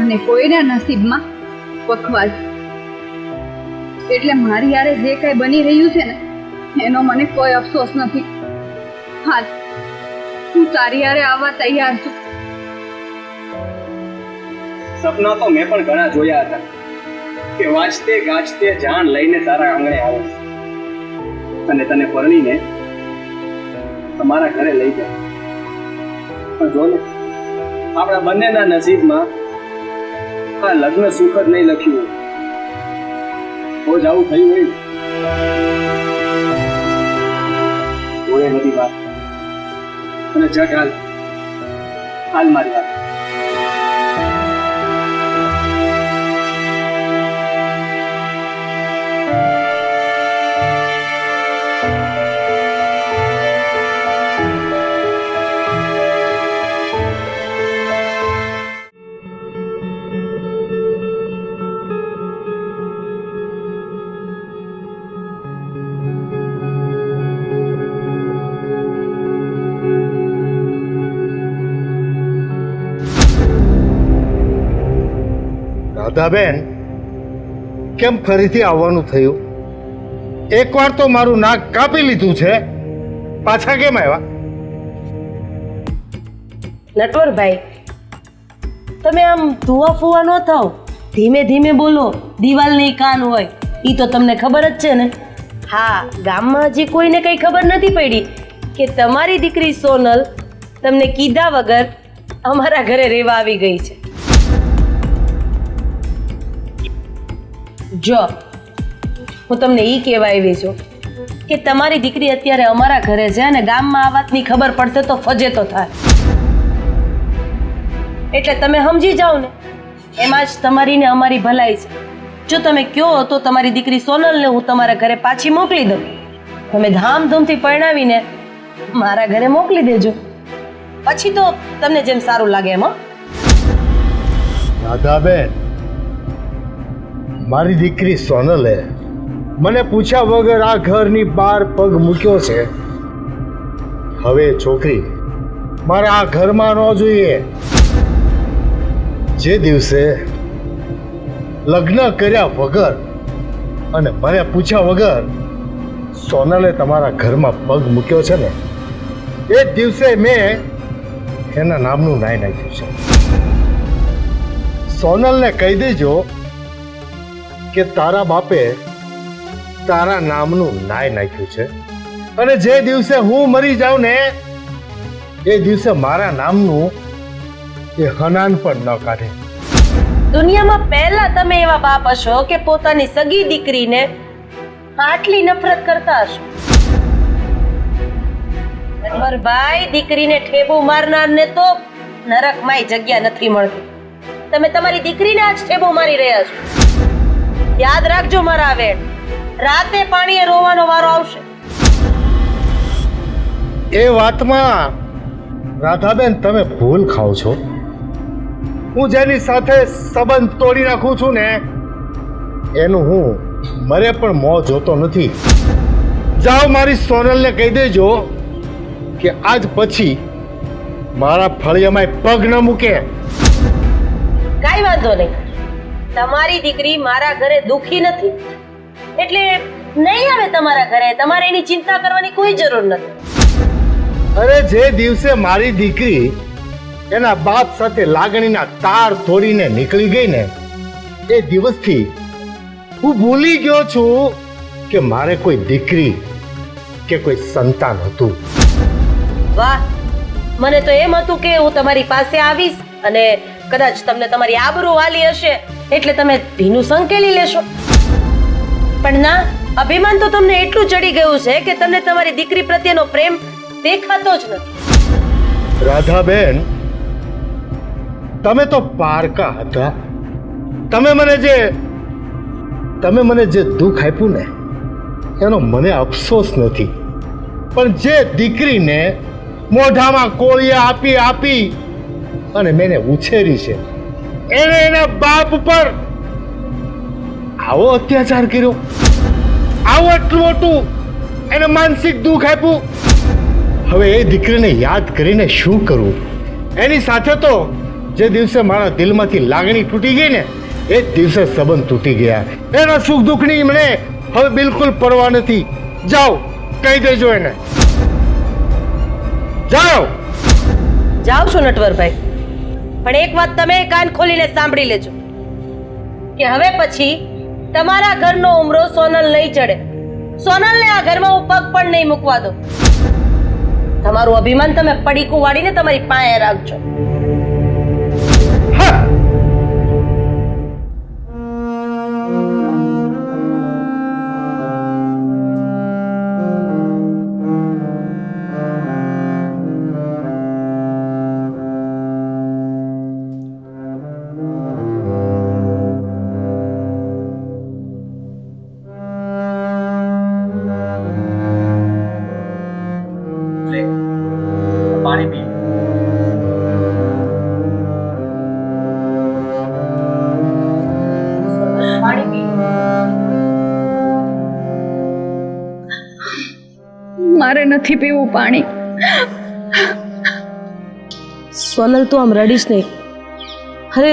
અને કોઈના નસીબમાં પખવાજ. એટલે મારી યારે જે કઈ બની રહ્યું છે ને એનો મને કોઈ અફસોસ નથી. હાલ હું તારી યારે આવવા તૈયાર છું. સપના તો મેં પણ ઘણા જોયા હતા કે વાંચતે ગાજતે જાન લઈને તારા આંગણે આવું અને તને પરણીને તમારા ઘરે લઈ જાય. પણ જો ને આપણા બંનેના નસીબમાં આ લગ્ન સુખ જ નહીં લખ્યું હોય. તો જ આવું થયું હોય. જોડે બધી વાત અને જટ હાલ મારી વાત. રાધાબેન, કેમ ફરીથી આવવાનું થયું? એકવાર તો મારું નાક કાપી લીધું છે, પાછા કેમ આવ્યા? નટવરભાઈ, તમે આમ ધુઆ ફુવા ન થાવ. ધીમે ધીમે બોલો, દિવાલ નહીં કાન હોય. એ તો તમને ખબર જ છે ને. હા, ગામમાં હજી કોઈને કંઈ ખબર નથી પડી કે તમારી દીકરી સોનલ તમને કીધા વગર અમારા ઘરે રહેવા આવી ગઈ છે. જો હું તમને એ કહેવા આવી છું કે તમારી દીકરી અત્યારે અમારા ઘરે છે અને ગામમાં આ વાતની ખબર પડશે તો ફજેતો થાય. એટલે તમે સમજી જાઓ ને, એમાં જ તમારી ને અમારી ભલાઈ છે. જો તમે કહો તો તમારી દીકરી સોનલને હું તમારા ઘરે પાછી મોકલી દઉં. તમે ધામધૂમથી પરણાવીને મારા ઘરે મોકલી દેજો. પછી તો તમને જેમ સારું લાગે એમ. હો. રાધાબેન, મારી દીકરી સોનલે મને પૂછ્યા વગર આ ઘરની બહાર પગ મૂક્યો છે. હવે છોકરી મારા આ ઘરમાં ન જોઈએ. જે દિવસે લગ્ન કર્યા વગર અને મને પૂછ્યા વગર સોનલે તમારા ઘરમાં પગ મૂક્યો છે ને, એ જ દિવસે મેં એના નામનું નાય નાખ્યું છે. સોનલને કહી દેજો કે તારા બાપે તારા નામનું નાય નાખ્યું છે, અને જે દિવસે હું મરી જાઉં ને એ દિવસે મારા નામનું એ હનાન પણ ન કાઢે. દુનિયામાં પહેલા તમે એવા બાપ હશો કે પોતાની સગી દીકરીને આટલી નફરત કરતા હશો. ભાઈ, દીકરીને ઠેબુ મારનારને તો નરકમાંય જગ્યા નથી મળતી. તમે તમારી દીકરીને આજ ઠેબુ મારી રહ્યા છો. યાદ રાખજો મારા વેણ, રાતે પાણીએ રોવાનો વારો આવશે. એ વાતમાં રાધાબેન તમે ભૂલ ખાઓ છો. હું જેની સાથે સંબંધ તોડી નાખું છું ને એનું હું મરે પણ મોં જોતો નથી. જાઓ, મારી સોનલને કહી દેજો કે આજ પછી મારા ફળિયામાં પગ ન મૂકે. કાઈ વાંધો નહીં, તમારી દીકરી મારા ઘરે દુખી નથી એટલે નહીં આવે તમારા ઘરે. તમારે એની ચિંતા કરવાની કોઈ જરૂર નથી. અરે, જે દિવસે મારી દીકરી એના બાપ સાથે લાગણીના તાર તોડીને નીકળી ગઈ ને એ દિવસથી હું ભૂલી ગયો છું કે મારે કોઈ દીકરી કે કોઈ સંતાન હતું. વાહ, મને તો એમ હતું કે હું તમારી પાસે આવીશ અને કદાચ તમને તમારી આબરૂ વાલી હશે એટલે તમે ભીનું સંકેલી લેશો. પણ ના, અભિમાન તો તમને એટલું ચડી ગયું છે કે તમને તમારી દીકરી પ્રત્યેનો પ્રેમ દેખાતો જ નથી. રાધાબેન, તમે તો પારકા હતા. તમે મને જે દુઃખ આપ્યું ને એનો મને અફસોસ નથી, પણ જે દીકરીને મોઢામાં કોળિયા આપી આપી અને મેં ઉછેરી છે એને એના બાપ પર આવો અત્યાચાર કર્યો, આવું આટલું મોટું એને માનસિક દુઃખ આપ્યું. હવે એ દીકરીને યાદ કરીને શું કરવું? એની સાથે તો જે દિવસે મારા દિલમાંથી લાગણી તૂટી ગઈ ને એ જ દિવસે સંબંધ તૂટી ગયા. એના સુખ દુઃખની મને હવે બિલકુલ પરવા નથી. જાઓ, કહી દેજો એને. જાઓ. જાઓ છો નટવરભાઈ, પણ એક વાત તમે કાન ખોલીને સાંભળી લેજો કે હવે પછી તમારા ઘરનો ઉમરો સોનલ નહીં ચડે. સોનલને આ ઘરમાં હું પગ પણ નહીં મૂકવા દો. તમારું અભિમાન તમે પડીકું વાળીને તમારી પાસે રાખજો. પાણી પી. મારે નથી પીવું પાણી. સોનલ, તું આમ રડીશ નહીં. અરે,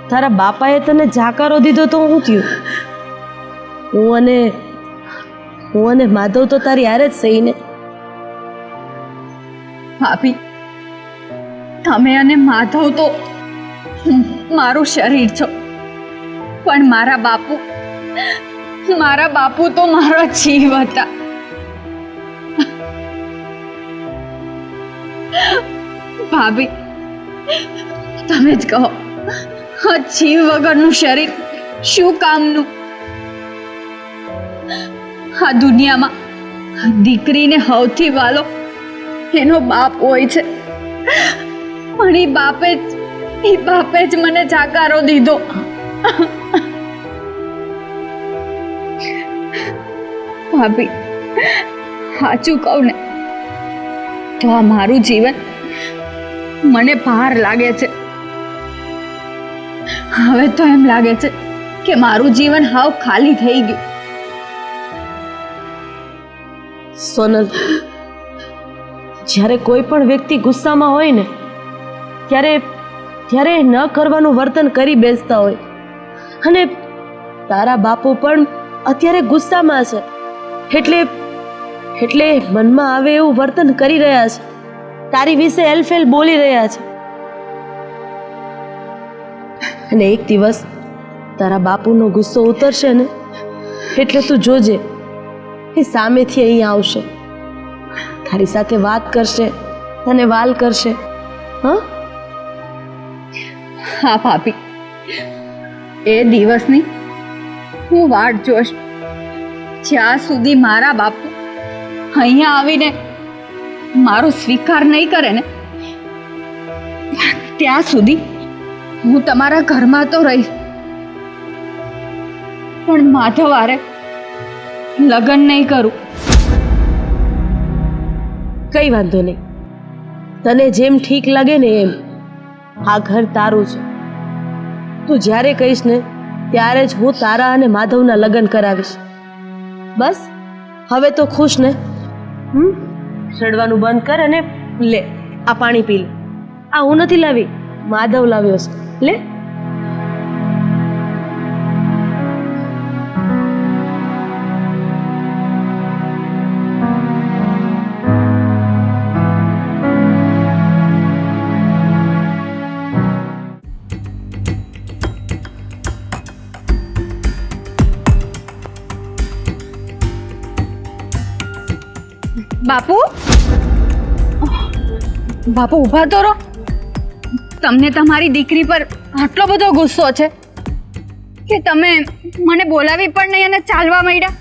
તારા બાપાએ તને જાકારો દીધો તો શું થયું? હું અને માધવ તો તારી હારે જ સહી ને. ભાભી, તમે અને માધવ તો મારું શરીર છો, પણ મારા બાપુ તો મારો જીવ હતા. ભાભી, તમે જ કહો, આ જીવ વગરનું શરીર શું કામનું? આ દુનિયામાં દીકરીને સૌથી વાલો એનો બાપ હોય છે, પણ એ બાપે જ મને જાકારો દીધો. ભાભી, સાચું કહું ને તો આ મારું જીવન મને ભાર લાગે છે. હવે તો એમ લાગે છે કે મારું જીવન હાવ ખાલી થઈ ગયું. સોનલ, જ્યારે કોઈ પણ વ્યક્તિ ગુસ્સામાં હોય ને ત્યારે ન કરવાનું વર્તન કરી બેસતા હોય. અને તારા બાપુ પણ અત્યારે ગુસ્સામાં છે, એટલે મનમાં આવે એવું વર્તન કરી રહ્યા છે. તારી વિશે એલફેલ બોલી રહ્યા છે. અને એક દિવસ તારા બાપુનો ગુસ્સો ઉતરશે ને એટલે તું જોજે, એ સામેથી અહીંયા આવશે, તારી સાથે વાત કરશે, તને વાલ કરશે. હા હા ભાભી, એ દિવસની હું વાટ જોઈશ. જ્યાં સુધી મારા બાપુ અહીંયા આવીને મારો સ્વીકાર નહીં કરે ને ત્યાં સુધી હું તમારા ઘરમાં તો રહીશ, પણ માધવ હારે લગ્ન નહીં કરું. કઈ વાંધો નહીં, તને જેમ ઠીક લાગે ને એમ. આ ઘર તારું છે. તું જ્યારે કહીશ ને ત્યારે જ હું તારા અને માધવના લગ્ન કરાવીશ. બસ હવે તો ખુશ ને? રડવાનું બંધ કર અને લે આ પાણી પી લે. આ હું નથી લાવી, માધવ લાવ્યો છે. લે. બાપુ, બાપુ ઊભા તો રહો. તમને તમારી દીકરી પર આટલો બધો ગુસ્સો છે કે તમે મને બોલાવી પણ નહીં અને ચાલવા માંડ્યા.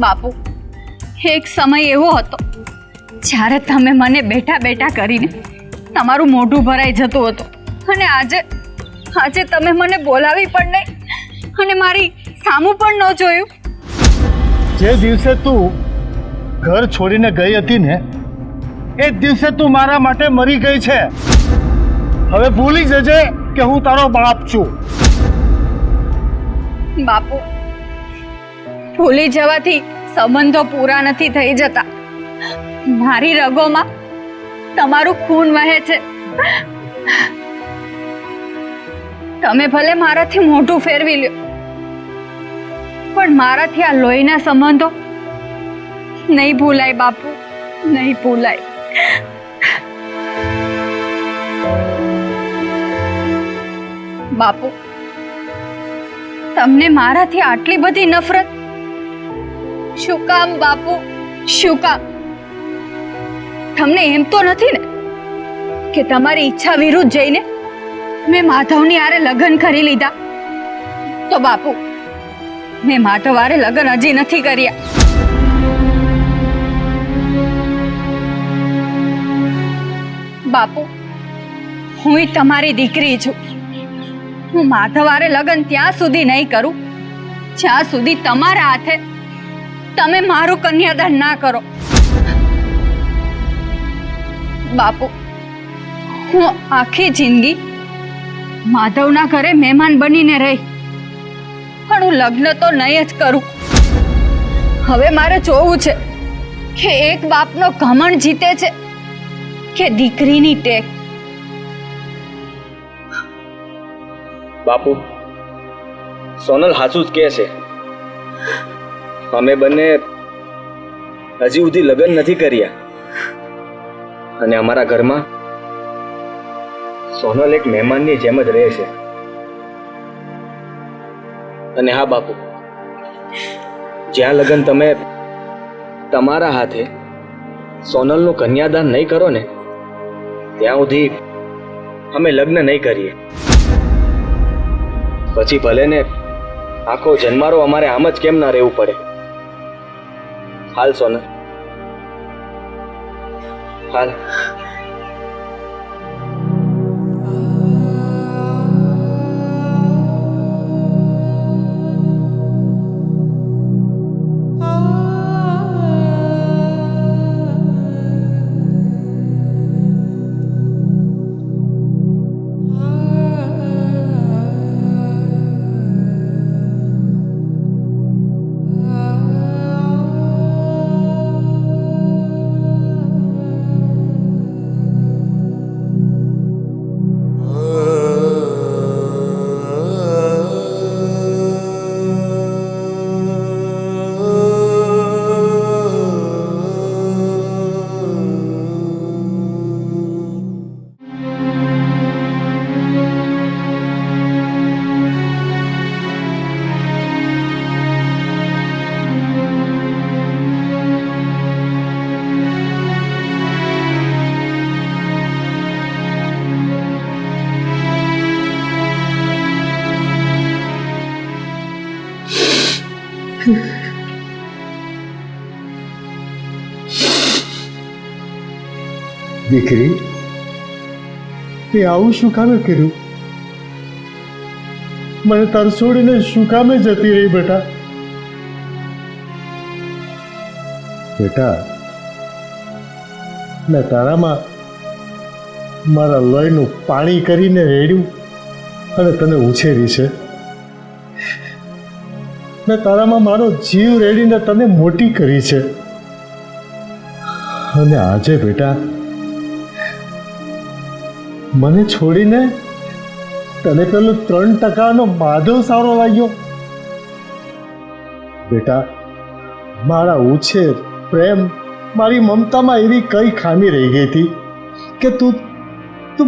બાપુ, એક સમય એવો હતો જ્યારે તમે મને બેઠા બેઠા કરીને તમારું મોઢું ભરાઈ જતું હતું, અને આજે તમે મને બોલાવી પણ નહીં અને મારી સામું પણ ન જોયું. જે દિવસે તું ઘર છોડીને ગઈ હતી ને એ જ દિવસે તું મારા માટે મરી ગઈ છે. હવે ભૂલી જજે કે હું તારો બાપ છું. બાપુ, ભૂલી જવાથી સંબંધો પૂરા નથી થઈ જતા. મારી રગોમાં તમારું ખૂન વહે છે. તમે ભલે મારાથી મોઢું ફેરવી લ્યો, પણ મારાથી આ લોહીના સંબંધો નહીં ભૂલાય. બાપુ, નહીં ભૂલાય. બાપુ, તમને મારાથી આટલી બધી નફરત શું કામ? બાપુ, શું કામ? તમને એમ તો નથી ને કે તમારી ઈચ્છા વિરુદ્ધ જઈને મેં માધવની હારે લગ્ન કરી લીધા? તો બાપુ, મેં માધવ હારે લગ્ન હજી નથી કર્યા. બાપુ, હું તમારી દીકરી છું. હું માધવ હારે લગ્ન ત્યાં સુધી નહીં કરું જ્યાં સુધી તમારા હાથે તમે મારું કન્યાદાન ના કરો. બાપુ, હું આખી જિંદગી માધવના ઘરે મહેમાન બનીને રહી, પણ હું લગ્ન તો નહીં જ કરું. હવે મારે જોવું છે કે એક બાપનો ઘમંડ જીતે છે કે દીકરીની ટેક. બાપુ, સોનલ સાચું જ કહે છે. અમે બંને હજી સુધી લગ્ન નથી કર્યા અને અમારા ઘરમાં સોનલ એક મહેમાનની જેમ જ રહે છે. અને હા બાપુ, જ્યાં લગ્ન તમે તમારા હાથે સોનલનું કન્યાદાન નહીં કરો ને ત્યાં સુધી અમે લગ્ન નહીં કરીએ. પછી ભલે ને આખો જન્મારો અમારે આમ જ કેમ ના રહેવું પડે. હાલ સોનલ, હાલ. દીકરી, તે આવું શું કામે કર્યું? મને તાર છોડીને શું કામે જતી રહી બેટા? બેટા, મેં તારામાં મારા લોહીનું પાણી કરીને રેડ્યું અને તને ઉછેરી છે. મેં તારામાં મારો જીવ રેડીને તને મોટી કરી છે. અને આજે બેટા મને છોડીને તને પેલો 3% માધવ સારો લાગ્યો. બેટા, મારા ઉછેર, પ્રેમ, મારી મમતામાં એવી કઈ ખામી રહી ગઈ હતી કે તું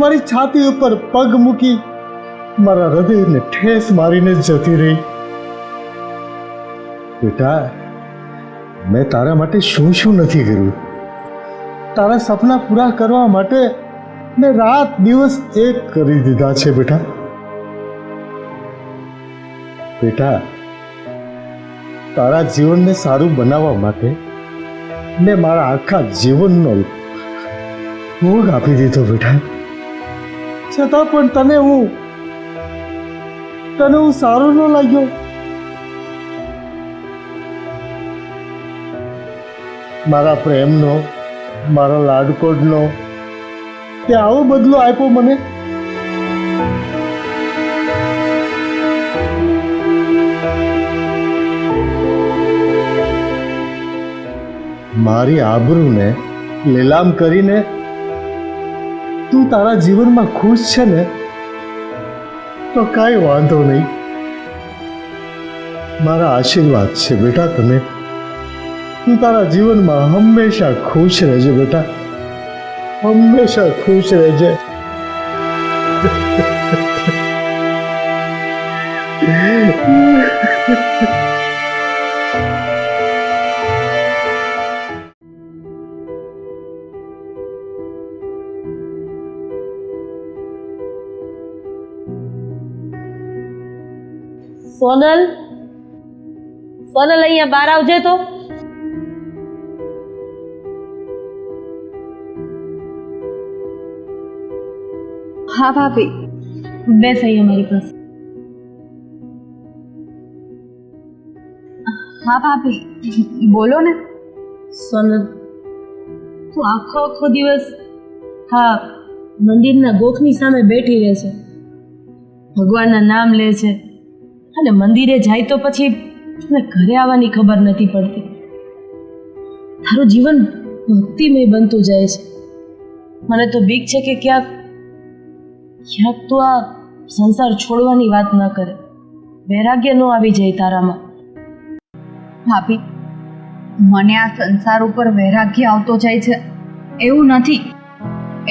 મારી છાતી ઉપર પગ મૂકી મારા હૃદયને ઠેસ મારીને જતી રહી. બેટા, મેં તારા માટે શું શું નથી કર્યું. તારા સપના પૂરા કરવા માટે મેં રાત દિવસ એક કરી દીધા છે બેટા. બેટા, તારા જીવનને સારું બનાવવા માટે મેં મારા આખા જીવનનો ભોગ આપી દીધો બેટા. છતાં પણ તને હું સારો ન લાગ્યો. મારા પ્રેમનો, મારા લાડકોડનો તે આવો બદલો આપ્યો મને. મારી આબરૂને લીલામ કરીને તું તારા જીવનમાં ખુશ છે ને, તો કાંઈ વાંધો નહીં. મારા આશીર્વાદ છે બેટા તમે. તું તારા જીવનમાં હંમેશા ખુશ રહેજે બેટા, હંમેશા ખુશ રહેજે. સોનલ, અહીંયા બહાર આવજે તો. હા ભાભી. બેસ અહીંયા મારી પાસે. હા ભાભી, બોલો ને. સોનલ, તું આખો દિવસ હા મંદિરના ગોખની સામે બેઠી રહે છે, ભગવાનના નામ લે છે, અને મંદિરે જાય તો પછી તને ઘરે આવવાની ખબર નથી પડતી. તારું જીવન ભક્તિમય બનતું જાય છે. મને તો બીક છે કે ક્યાંક તું આ સંસાર છોડવાની વાત ન કરે, વૈરાગ્ય ન આવી જાય તારામાં. ભાભી, મને આ સંસાર ઉપર વૈરાગ્ય આવતો જાય છે એવું નથી,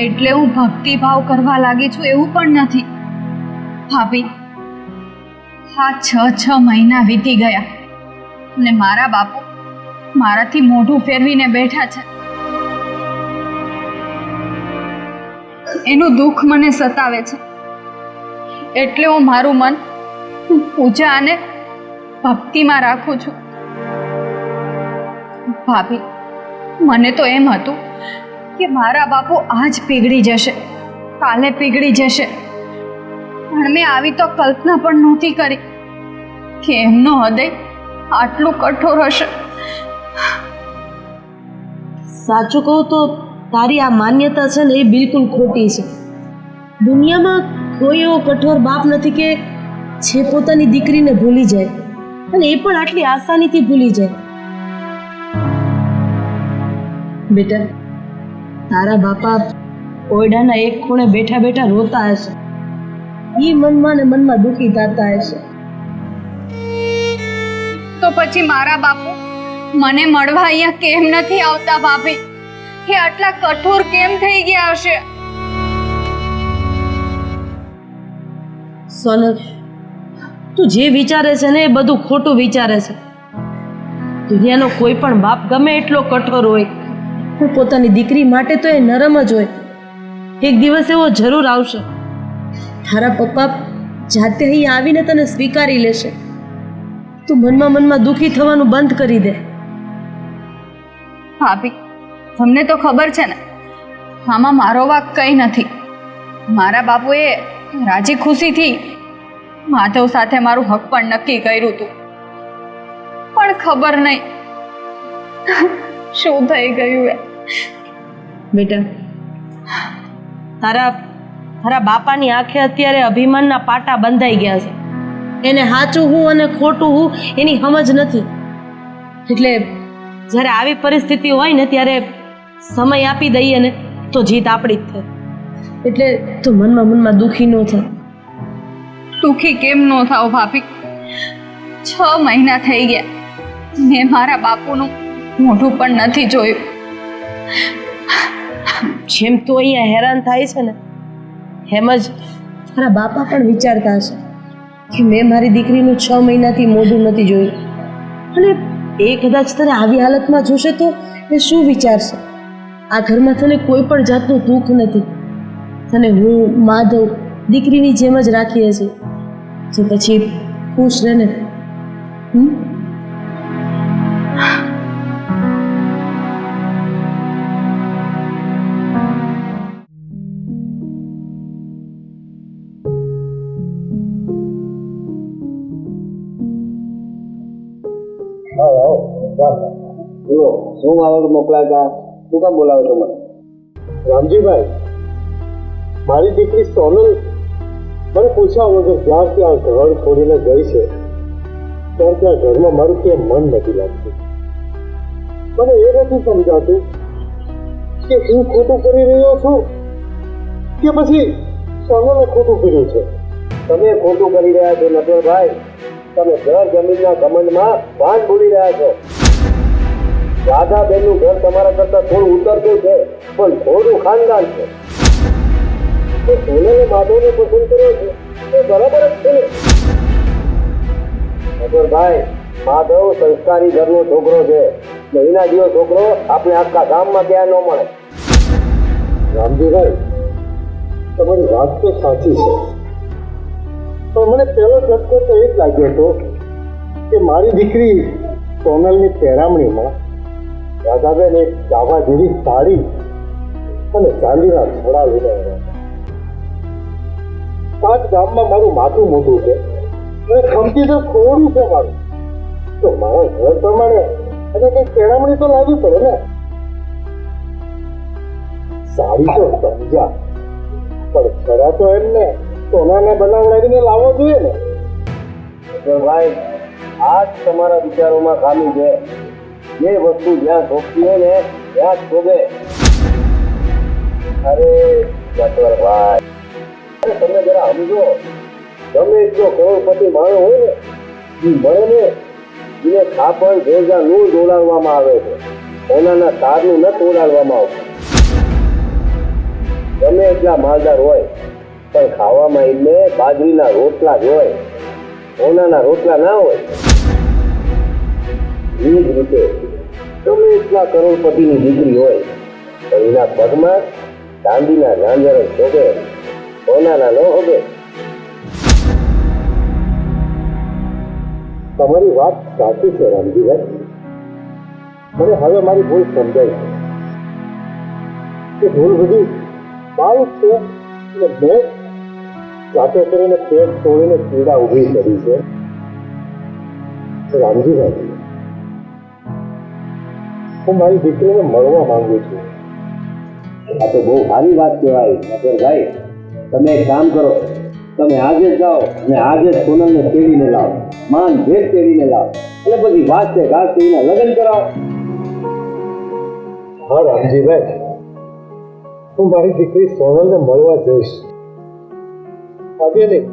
એટલે હું ભક્તિભાવ કરવા લાગી છું એવું પણ નથી. ભાભી, આ 6 મહિના વીતી ગયા અને મારા બાપુ મારાથી મોઢું ફેરવીને બેઠા છે. એનું દુઃખ મને સતાવે છે, એટલે હું મારું મન પૂજા અને ભક્તિમાં રાખું છું. ભાભી, મને તો એમ હતું કે મારા બાપુ આજ પીગળી જશે, કાલે પીગળી જશે, પણ મેં આવી તો કલ્પના પણ નહોતી કરી કે એમનો હૃદય આટલું કઠોર હશે. સાચું કહું તો તારી આ માન્યતા છે ને એ બિલકુલ ખોટી છે. દુનિયામાં કોઈ એવો કઠોર બાપ નથી કે જે પોતાની દીકરીને ભૂલી જાય, અને એ પણ આટલી આસાનીથી ભૂલી જાય. બેટા, તારા બાપા ઓરડાના એક ખૂણે બેઠા બેઠા રોતા હશે, એ મનમાં ને મનમાં દુઃખી થતા હશે. તો પછી મારા બાપુ મને મળવા અહીંયા કેમ નથી આવતા ભાભી? એ આટલા કઠોર કેમ થઈ ગયા હશે? સોનલ, તું જે વિચારે છે ને એ બધું ખોટું વિચારે છે. દુનિયાનો કોઈ પણ બાપ ગમે એટલો કઠોર હોય, પણ પોતાની દીકરી માટે તો એ નરમ જ હોય. એક દિવસ એવો જરૂર આવશે, તારા પપ્પા જાતે અહીં આવીને તને સ્વીકારી લેશે. તું મનમાં દુઃખી થવાનું બંધ કરી દે. ભાભી, તમને તો ખબર છે ને આમાં મારો વાંક કંઈ નથી. મારા બાપુએ રાજી ખુશીથી માધવ સાથે મારું હક પણ નક્કી કર્યું હતું, પણ ખબર નહીં શું થઈ ગયું એ. બેટા, તારા બાપાની આંખે અત્યારે અભિમાનના પાટા બંધાઈ ગયા છે. એને સાચું હું અને ખોટું હું એની સમજ નથી. એટલે જ્યારે આવી પરિસ્થિતિ હોય ને ત્યારે સમય આપી દઈએ ને તો જીત આપણી જ થાય. એટલે તું મનમાં દુઃખી ન થાય. દુઃખી કેમ ન થાવ ભાભી? 6 મહિના થઈ ગયા, મેં મારા બાપુનું મોઢું પણ નથી જોયું. જેમ તું અહીંયા હેરાન થાય છે ને એમ જ તારા બાપા પણ વિચારતા હશે કે મેં મારી દીકરીનું 6 મહિનાથી મોઢું નથી જોયું. અને એ કદાચ તને આવી હાલતમાં જોશે તો એ શું વિચારશે? આ ઘરમાં તને કોઈ પણ જાતનું દુઃખ નથી. તને હું માધવ દીકરીની જેમ જ રાખીએ છીએ. તો પછી ખુશ રહે ને. બોલો, શું આવક મોકલાતા? શું કામ બોલાવો છો મને? રામજીભાઈ, મારી દીકરી સોનલ મને પૂછ્યા વગર જ્યારથી આ ઘર છોડીને ગઈ છે ત્યારથી આ ઘરમાં મારું ક્યાંય મન નથી લાગતું. મને એ નથી સમજાતું કે હું ખોટું કરી રહ્યો છું કે પછી સોનલે ખોટું કર્યું છે. તમે ખોટું કરી રહ્યા છો નટવરભાઈ. તમે ઘર જમીનના ઘમંડમાં ભાન ભૂલી રહ્યા છો. રાધાબેનનું ઘર તમારા કરતા થોડું ઉતરતું છે, પણ થોડું ખાનદાન છે. સોનલે માધવને પસંદ કર્યો છે એ બરાબર જ છે ને નટવરભાઈ. માધવ સંસ્કારી ઘરનો છોકરો છે. એના જેવો છોકરો આપણે આખા ગામમાં ક્યાં ન મળે. રામજીભાઈ, તમારી વાત તો સાચી છે, પણ મને પહેલો ઝટકો તો એ જ લાગ્યો હતો કે મારી દીકરી સોનલની પહેરામણીમાં રાધાબેન એક ગાભા જેવી સાડી અને ચાંદીના ઘોડા લઈને આવ્યા હતા. 5 ગામમાં મારું માથું મોટું છે અને ખમતી તો થોડું છે મારું, તો મારા ઘર પ્રમાણે અને કંઈક પહેરામણી તો લાવવી પડે ને. સાડી તો સમજ્યા, પણ ખરા તો એમને સોનાને બનાવડાવીને લાવવો જોઈએ ને. ભાઈ, આ જ તમારા વિચારોમાં ખામી છે. જે વસ્તુ જ્યાં શોભતી હોય ને ત્યાં જ શોભે. અરે નટવરભાઈ, તમે જરા સમજો. ગમે એટલો કરોડપતિ માણસ હોય ને એ મળે ને એને ખાપણ ભેજા નૂર દોડાડવામાં આવે છે. સોનાના તારનું ન તોડાડવામાં આવતું. ગમે એટલા માલદાર હોય પણ ખાવામાં એમને બાજરીના રોટલા જ હોય, સોનાના રોટલા ના હોય. એ જ રીતે ગમે એટલા કરોડપતિની દીકરી હોય પણ એના પગમાં ચાંદીના ઝાંઝર જ શોભે, સોનાના ન શોભે. તમારી વાત સાચી છે રામજીભાઈ. મને હવે મારી ભૂલ સમજાય છે કે ભૂલ બધી મારું જ છે અને મેં જાતે કરીને પેટ તોડીને પીડા ઊભી કરી છે. રામજીભાઈ, હું મારી દીકરીને મળવા માંગુ છું. આ તો બહુ સારી વાત કહેવાય નટવરભાઈ. તમે એક કામ કરો, તમે આજે જાઓ અને આજે જ સોનલને તેડીને લાવો, માન ભેટ તેડીને લાવો, એટલે પછી વાંચતે ગાજતે એના લગ્ન કરાવો. હા રામજીભાઈ, હું મારી દીકરી સોનલને મળવા જઈશ. આજે નહીં,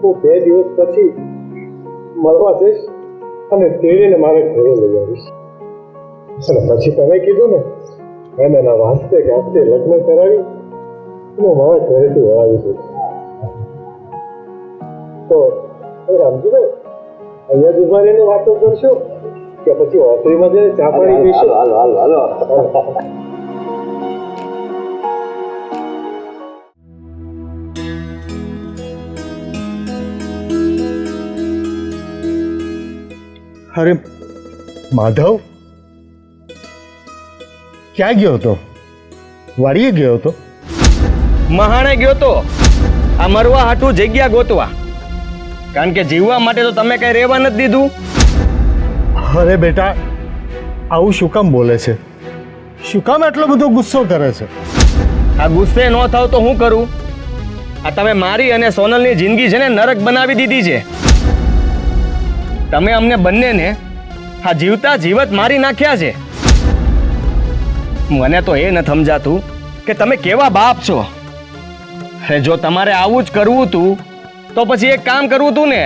હું 2 દિવસ પછી મળવા જઈશ અને તેડીને મારે ઘરે લઈ આવીશ. અને પછી તમે કીધું ને એમ એના વાંચતે ગાજતે લગ્ન કરાવી હું મારા ઘરેથી વળાવી દઈશ. તો રામજીભાઈ, અહીંયા જ ઉભા રહીને વાતો કરશું કે પછી ઓસરીમાં જઈને ચા પાણી પીશું? હાલો હાલો હાલો. અરે માધવ, ક્યાં ગયો હતો? વાડીએ ગયો હતો? મહાણે ગયો તો આ મરવા હાટું જગ્યા ગોતવા, કારણ કે જીવવા માટે તો તમે કઈ રહેવા નથી દીધું. અરે બેટા, આવું શું કામ બોલે છે? શું કામ એટલો બધો ગુસ્સો કરે છે? આ ગુસ્સે ન થાવ તો હું કરું? આ તમે મારી અને સોનલની જિંદગી છે ને નરક બનાવી દીધી છે. તમે અમને બંનેને આ જીવતા જીવત મારી નાખ્યા છે. મને તો એ ન સમજાતું કે તમે કેવા બાપ છો. અરે જો તમારે આવું જ કરવું હતું તો પછી એક કામ કરવું હતું ને,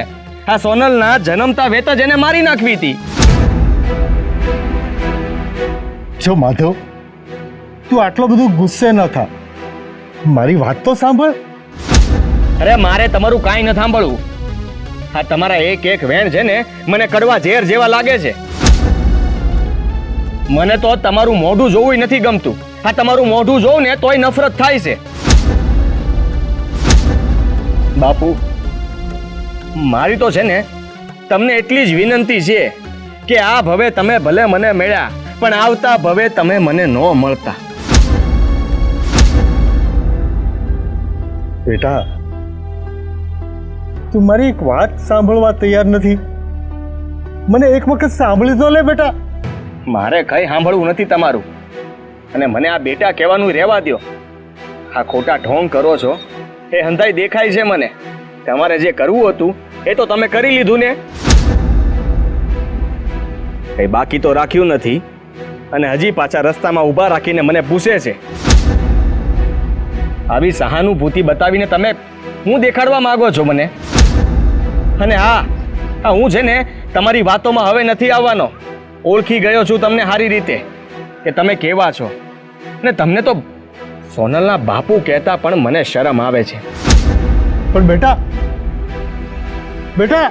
આ સોનલના જન્મતા વેત જ એને મારી નાખવી હતી. જો માધવ, તું આટલો બધો ગુસ્સે ન થા, મારી વાત તો સાંભળ. અરે મારે તમારું કાંઈ ન સાંભળવું. આ તમારા એક એક વેણ છે ને મને કડવા ઝેર જેવા લાગે છે. મને તો તમારું મોઢું જોવું નથી ગમતું. આ તમારું મોઢું જોઉં ને તોય નફરત થાય છે. બાપુ, મારી તો છે ને તમને એટલી જ વિનંતી છે કે આ ભવે તમે ભલે મને મળ્યા, પણ આવતા ભવે તમે મને ન મળતા. બેટા, તું મારી એક વાત સાંભળવા તૈયાર નથી? મને એક વખત સાંભળી તો લે બેટા. મારે કઈ સાંભળવું નથી તમારું, અને મને આ બેટા કહેવાનું રહેવા દ્યો. આ ખોટા ઢોંગ કરો છો એ હંધાઈ દેખાય છે મને. તમારે જે કરવું હતું એ તો તમે કરી લીધું ને. કઈ બાકી તો રાખ્યું નથી, અને હજી પાછા રસ્તામાં ઊભા રાખીને મને પૂછે છે. આવી સહાનુભૂતિ બતાવીને તમે હું દેખાડવા માંગો છો મને? અને હા, હું છે ને તમારી વાતોમાં હવે નથી આવવાનો. ઓળખી ગયો છું તમને સારી રીતે કે તમે કેવા છો. અને તમને તો સોનલના બાપુ કહેતા પણ મને શરમ આવે છે. પણ બેટા, બેટા,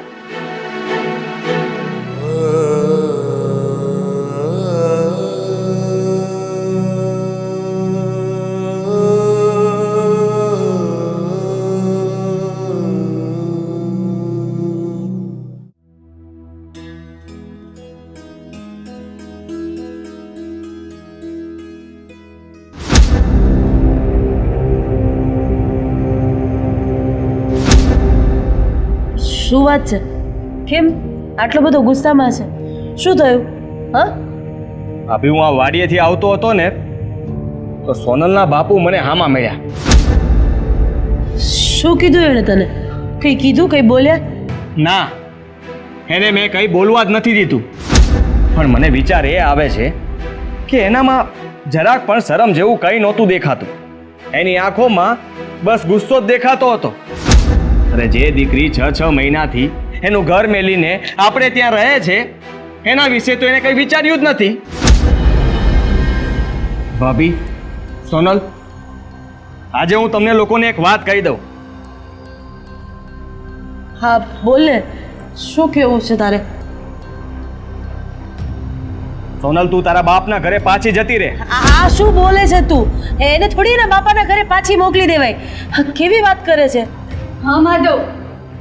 શું વાત છે? કેમ આટલો બધો ગુસ્સામાં છે? શું થયું? હા, અભી હું આ વાડીએથી આવતો હતો ને તો સોનલના બાપુ મને હામાં મળ્યા. શું કીધું એણે તને? કઈ કીધું? કઈ બોલ્યા? ના, એને મેં કંઈ બોલવા જ નથી દીધું. પણ મને વિચાર એ આવે છે કે એનામાં જરાક પણ શરમ જેવું કંઈ નહોતું દેખાતું. એની આંખોમાં બસ ગુસ્સો જ દેખાતો હતો. અરે જે દીકરી 6 મહિનાથી એનું ઘર મેલીને આપણે ત્યાં રહે છે એના વિશે તો એને કંઈ વિચાર્યું જ નથી. ભાભી, સોનલ, આજે હું તમને લોકોને એક વાત કહી દઉં. હા બોલ ને, શું કેવું છે તારે? સોનલ, તું તારા બાપના ઘરે પાછી જતી રહે. આ શું બોલે છે તું? એને થોડી એના બાપાના ઘરે પાછી મોકલી દેવાય. કેવી વાત કરે છે? હા માધવ,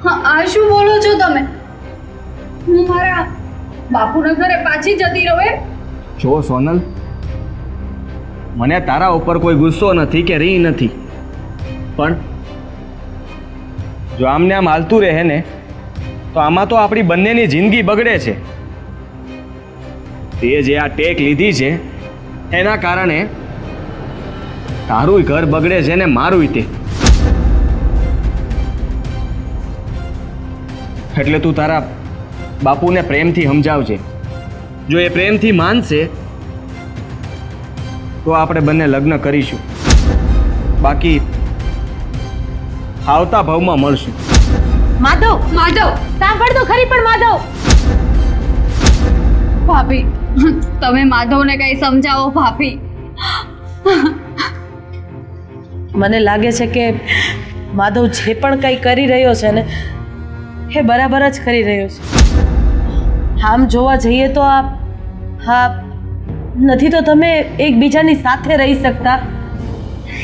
હા આ શું બોલો છો તમે? હું મારા બાપુના ઘરે પાછી જતી રહું એમ? જો સોનલ, મને તારા ઉપર કોઈ ગુસ્સો નથી કે રી નથી, પણ જો આમને આમ હાલતું રહે ને તો આમાં તો આપણી બંનેની જિંદગી બગડે છે. તે જે આ ટેક લીધી છે એના કારણે તારું ઘર બગડે છે ને મારું તે. એટલે તું તારા બાપુને પ્રેમથી સમજાવજે. જો એ પ્રેમથી માનશે તો આપણે બંને લગ્ન કરીશું, બાકી આવતા ભાવમાં મળશું. માધવ, માધવ, સાંભળ તો ખરી. પણ માધવ, ભાભી, તમે માધવને કઈ સમજાવો ભાભી. મને લાગે છે કે માધવ જે પણ કંઈ કરી રહ્યો છે ને એ બરાબર જ કરી રહ્યો છે. આમ જોવા જઈએ તો હા નથી તો તમે એકબીજાની સાથે રહી શકતા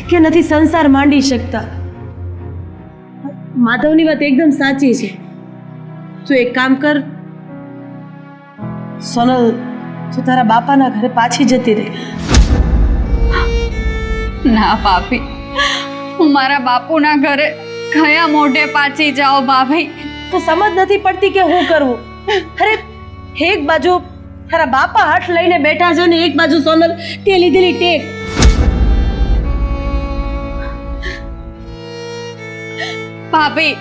કે નથી સંસાર માંડી શકતા. માધવની વાત એકદમ સાચી છે. તું એક કામ કર સોનલ, તું તારા બાપાના ઘરે પાછી જતી રહે. ના ભાભી, હું મારા બાપુના ઘરે કયા મોઢે પાછી જાઓ ભાભી? તું સમજ નથી પડતી કે હું કરવું? અરે એક બાજુ તારા બાપા હાથ લઈને બેઠા છે ને એક બાજુ સોનલ તે લીધેલી ટેક. ભાભી,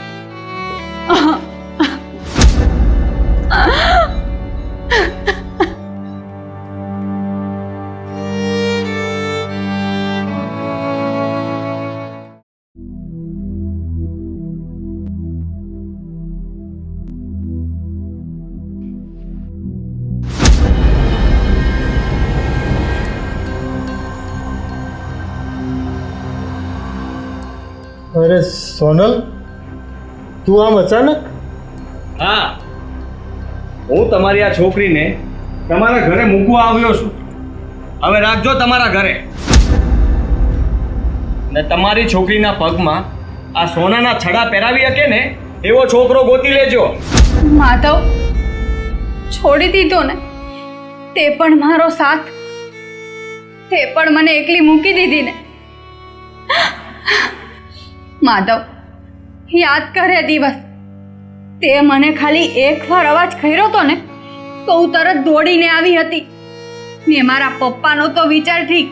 અરે સોનલ, તું આમ અચાનક? હા, હું તમારી આ છોકરીને તમારા ઘરે મૂકવા આવ્યો છું. હવે રાખજો તમારા ઘરે. ને તમારી છોકરીના પગમાં આ સોનાના છડા પહેરાવી શકે ને એવો છોકરો ગોતી લેજો. માધવ, છોડી દીધો ને તે પણ મારો સાથ, તે પણ મને એકલી મૂકી દીધી ને. માધવ, યાદ કરે દિવસ તે મને ખાલી એકવાર અવાજ કર્યો તો ને તો હું તરત દોડીને આવી હતી. ને મારા પપ્પાનો તો વિચાર ઠીક,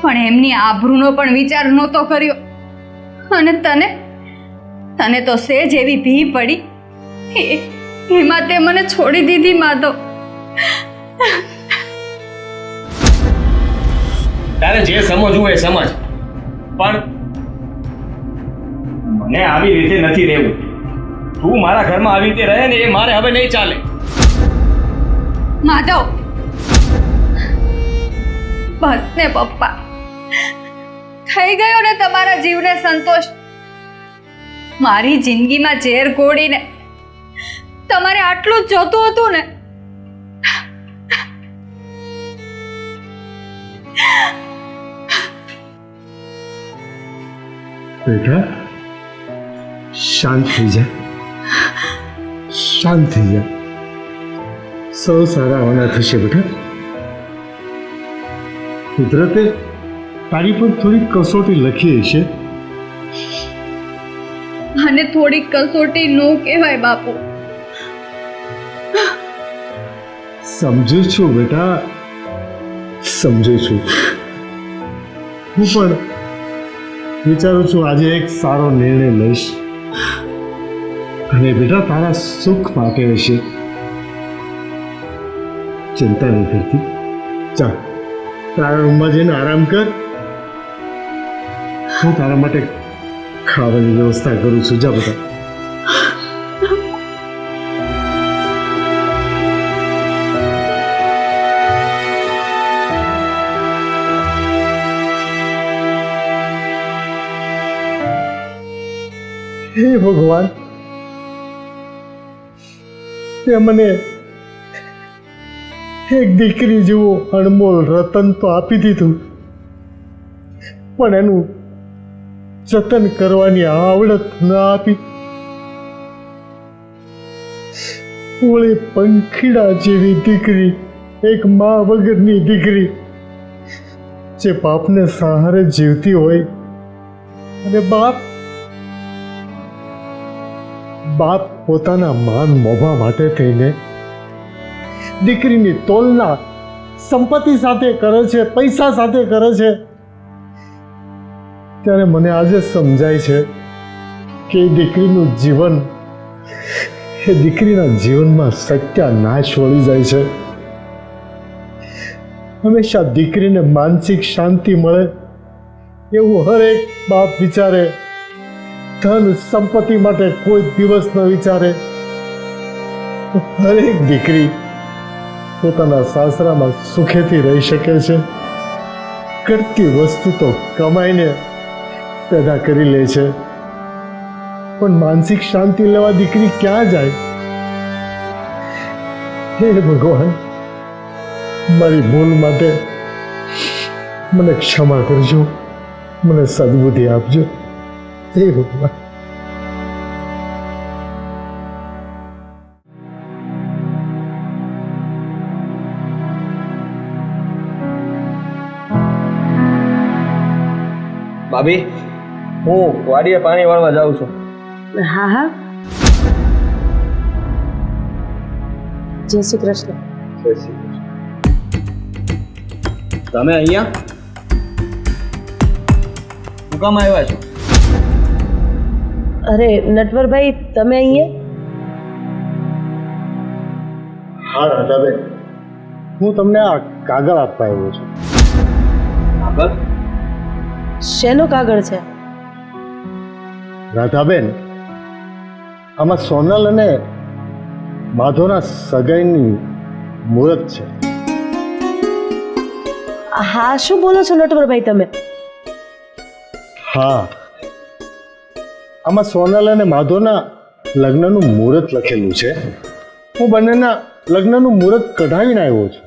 પણ એમની આબરૂનો પણ વિચાર નહોતો કર્યો. અને તને તો સેજ એવી ભી પડી એમાં તે મને છોડી દીધી. માધવ, તારે જે સમજવું એ સમજ, પણ મને આવી રીતે નથી રહેવું. તું મારા ઘરમાં આવી રીતે રહે ને એ મારે હવે નહીં ચાલે. માધવ, બસ ને પપ્પા, થઈ ગયો ને તમારા જીવને સંતોષ. મારી જિંદગીમાં ઝેર ઘોડીને તમારે આટલું જ જોતું હતું ને. બેટા, શાંત થઈ જા, શાંત થઈ જા. સૌ સારા હોના થશે બેટા. કુદરતે તારી પર થોડી કસોટી લખી હશે. અને થોડી કસોટી નો કહેવાય બાપુ. સમજુ છું બેટા, સમજુ છું. હું પણ વિચારું છું આજે એક સારો નિર્ણય લઈશ અને બેટા તારા સુખ માટે હશે. ચિંતા નહીં કરતી. ચાલ તારા રૂમમાં જઈને આરામ કર. હું તારા માટે ખાવાની વ્યવસ્થા કરું છું. જા બેટા. હે ભગવાન, તે મને એક દીકરી જેવો અણમોલ રતન તો આપી દીધું, પણ એનું જતન કરવાની આવડત ન આપી. ઓળી પંખીડા જેવી દીકરી, એક મા વગરની દીકરી જે બાપને સહારે જીવતી હોય અને બાપ પોતાના માન મોભા માટે થઈને દીકરીની તોલના સંપત્તિ સાથે કરે છે, પૈસા સાથે કરે છે. ત્યારે મને આજે સમજાય છે કે એ દીકરીનું જીવન, એ દીકરીના જીવનમાં સત્યાનાશ વળી જાય છે. હંમેશા દીકરીને માનસિક શાંતિ મળે એવું હરેક બાપ વિચારે. ધન સંપત્તિ માટે કોઈ દિવસ ન વિચારે. હરેક દીકરી પોતાના સાસરામાં સુખેથી રહી શકે છે. ઘટતી વસ્તુ તો કમાઈને પેદા કરી લે છે, પણ માનસિક શાંતિ લેવા દીકરી ક્યાં જાય? હે ભગવાન, મારી ભૂલ માટે મને ક્ષમા કરજો, મને સદબુદ્ધિ આપજો. હે ભગવાન. ભાભી હું વાડીએ પાણી વાળવા જાઉં છું. હા હા. જય શ્રી કૃષ્ણ. તમે અહીંયા શું કામ આવ્યા છો? અરે નટવરભાઈ, તમે અહીંયા? હા રાધાબેન, હું તમને આ કાગળ આપવા આવ્યો છું. આગળ શેનો કાગળ છે? રાધાબેન, આમાં સોનલ અને માધવના સગાઈની મુહૂર્ત છે. હા, શું બોલો છો નટવરભાઈ તમે? હા, આમાં સોનલ અને માધવના લગ્નનું મુહૂર્ત લખેલું છે. હું બંનેના લગ્નનું મુહૂર્ત કઢાવીને આવ્યો છું.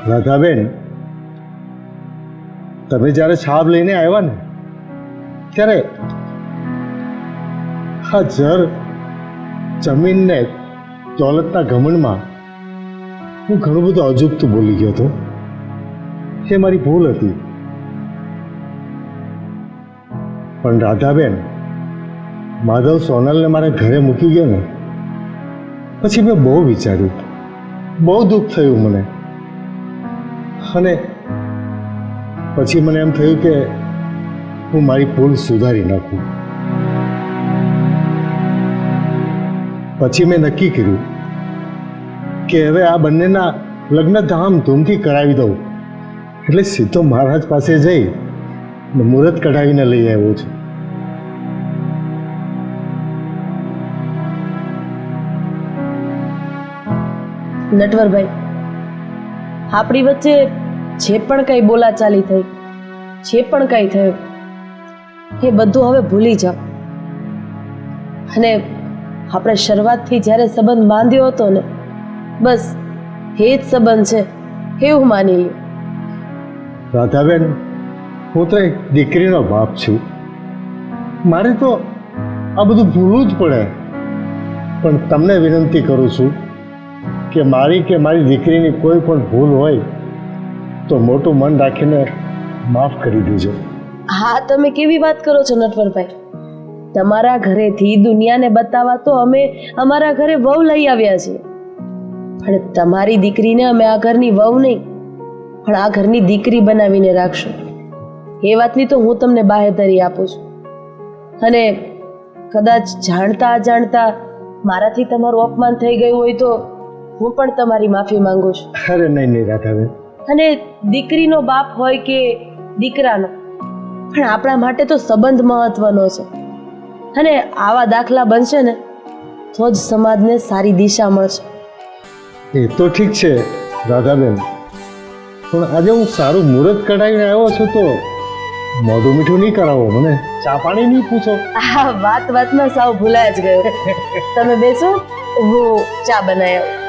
રાધાબેન, તમે જ્યારે છાપ લઈને આવ્યા ને ત્યારે હા જર જમીનને દોલતના ઘમંડમાં હું ઘણું બધું અજુગતું બોલી ગયો હતો. એ મારી ભૂલ હતી. પણ રાધાબેન, માધવ સોનલને મારા ઘરે મૂકી ગયો ને પછી મેં બહુ વિચાર્યું, બહુ દુઃખ થયું મને. અને પછી મને એમ થયું કે હું મારી ભૂલ સુધારી નાખું. પછી મેં નક્કી કર્યું કે હવે આ બંનેના લગ્ન ધામધૂમથી કરાવી દઉં. એટલે સીધો મહારાજ પાસે જઈ મુહૂર્ત કઢાવીને લઈ આવ્યો છું. નટવરભાઈ, આપણી વચ્ચે જે પણ કંઈ બોલાચાલી થઈ, જે પણ કંઈ થયું, એ બધું હવે ભૂલી જાઓ. અને આપણે શરૂઆતથી જ્યારે સંબંધ બાંધ્યો હતો ને, બસ એ જ સંબંધ છે એવું માની લ્યો. રાધાબેન, હું તો એક દીકરીનો બાપ છું. મારે તો આ બધું ભૂલવું જ પડે. પણ તમને વિનંતી કરું છું કે મારી કે મારી દીકરીની કોઈ પણ ભૂલ હોય તો મોટું મન રાખીને માફ કરી દેજો. હા, તમે કેવી વાત કરો છો નટવરભાઈ? તમારા ઘરેથી દુનિયાને બતાવવા તો અમે અમારા ઘરે વહુ લઈ આવ્યા છીએ, પણ તમારી દીકરીને અમે આ ઘરની વહુ નહીં પણ આ ઘરની દીકરી બનાવીને રાખશું. એ વાતની તો હું તમને બાહેધરી આપું છું. અને કદાચ જાણતા અજાણતા મારાથી તમારું અપમાન થઈ ગયું હોય તો હું પણ તમારી માફી માંગુ છું. અરે નહીં નહીં રાધાબેન. અને દીકરીનો બાપ હોય કે દીકરાનો, પણ આપણા માટે તો સંબંધ મહત્વનો છે. અને આવા દાખલા બનશે ને તો જ સમાજને સારી દિશા મળશે. એ તો ઠીક છે રાધાબેન, પણ આજે હું સારું મુહૂર્ત કઢાવીને આવ્યો છું તો મોઢું મીઠું નહીં કરાવો મને, ચા પાણી નહીં પૂછો. આ વાત વાતમાં સાવ ભૂલાય જ ગયો. તમે બેસો, હું ચા બનાવી આવું.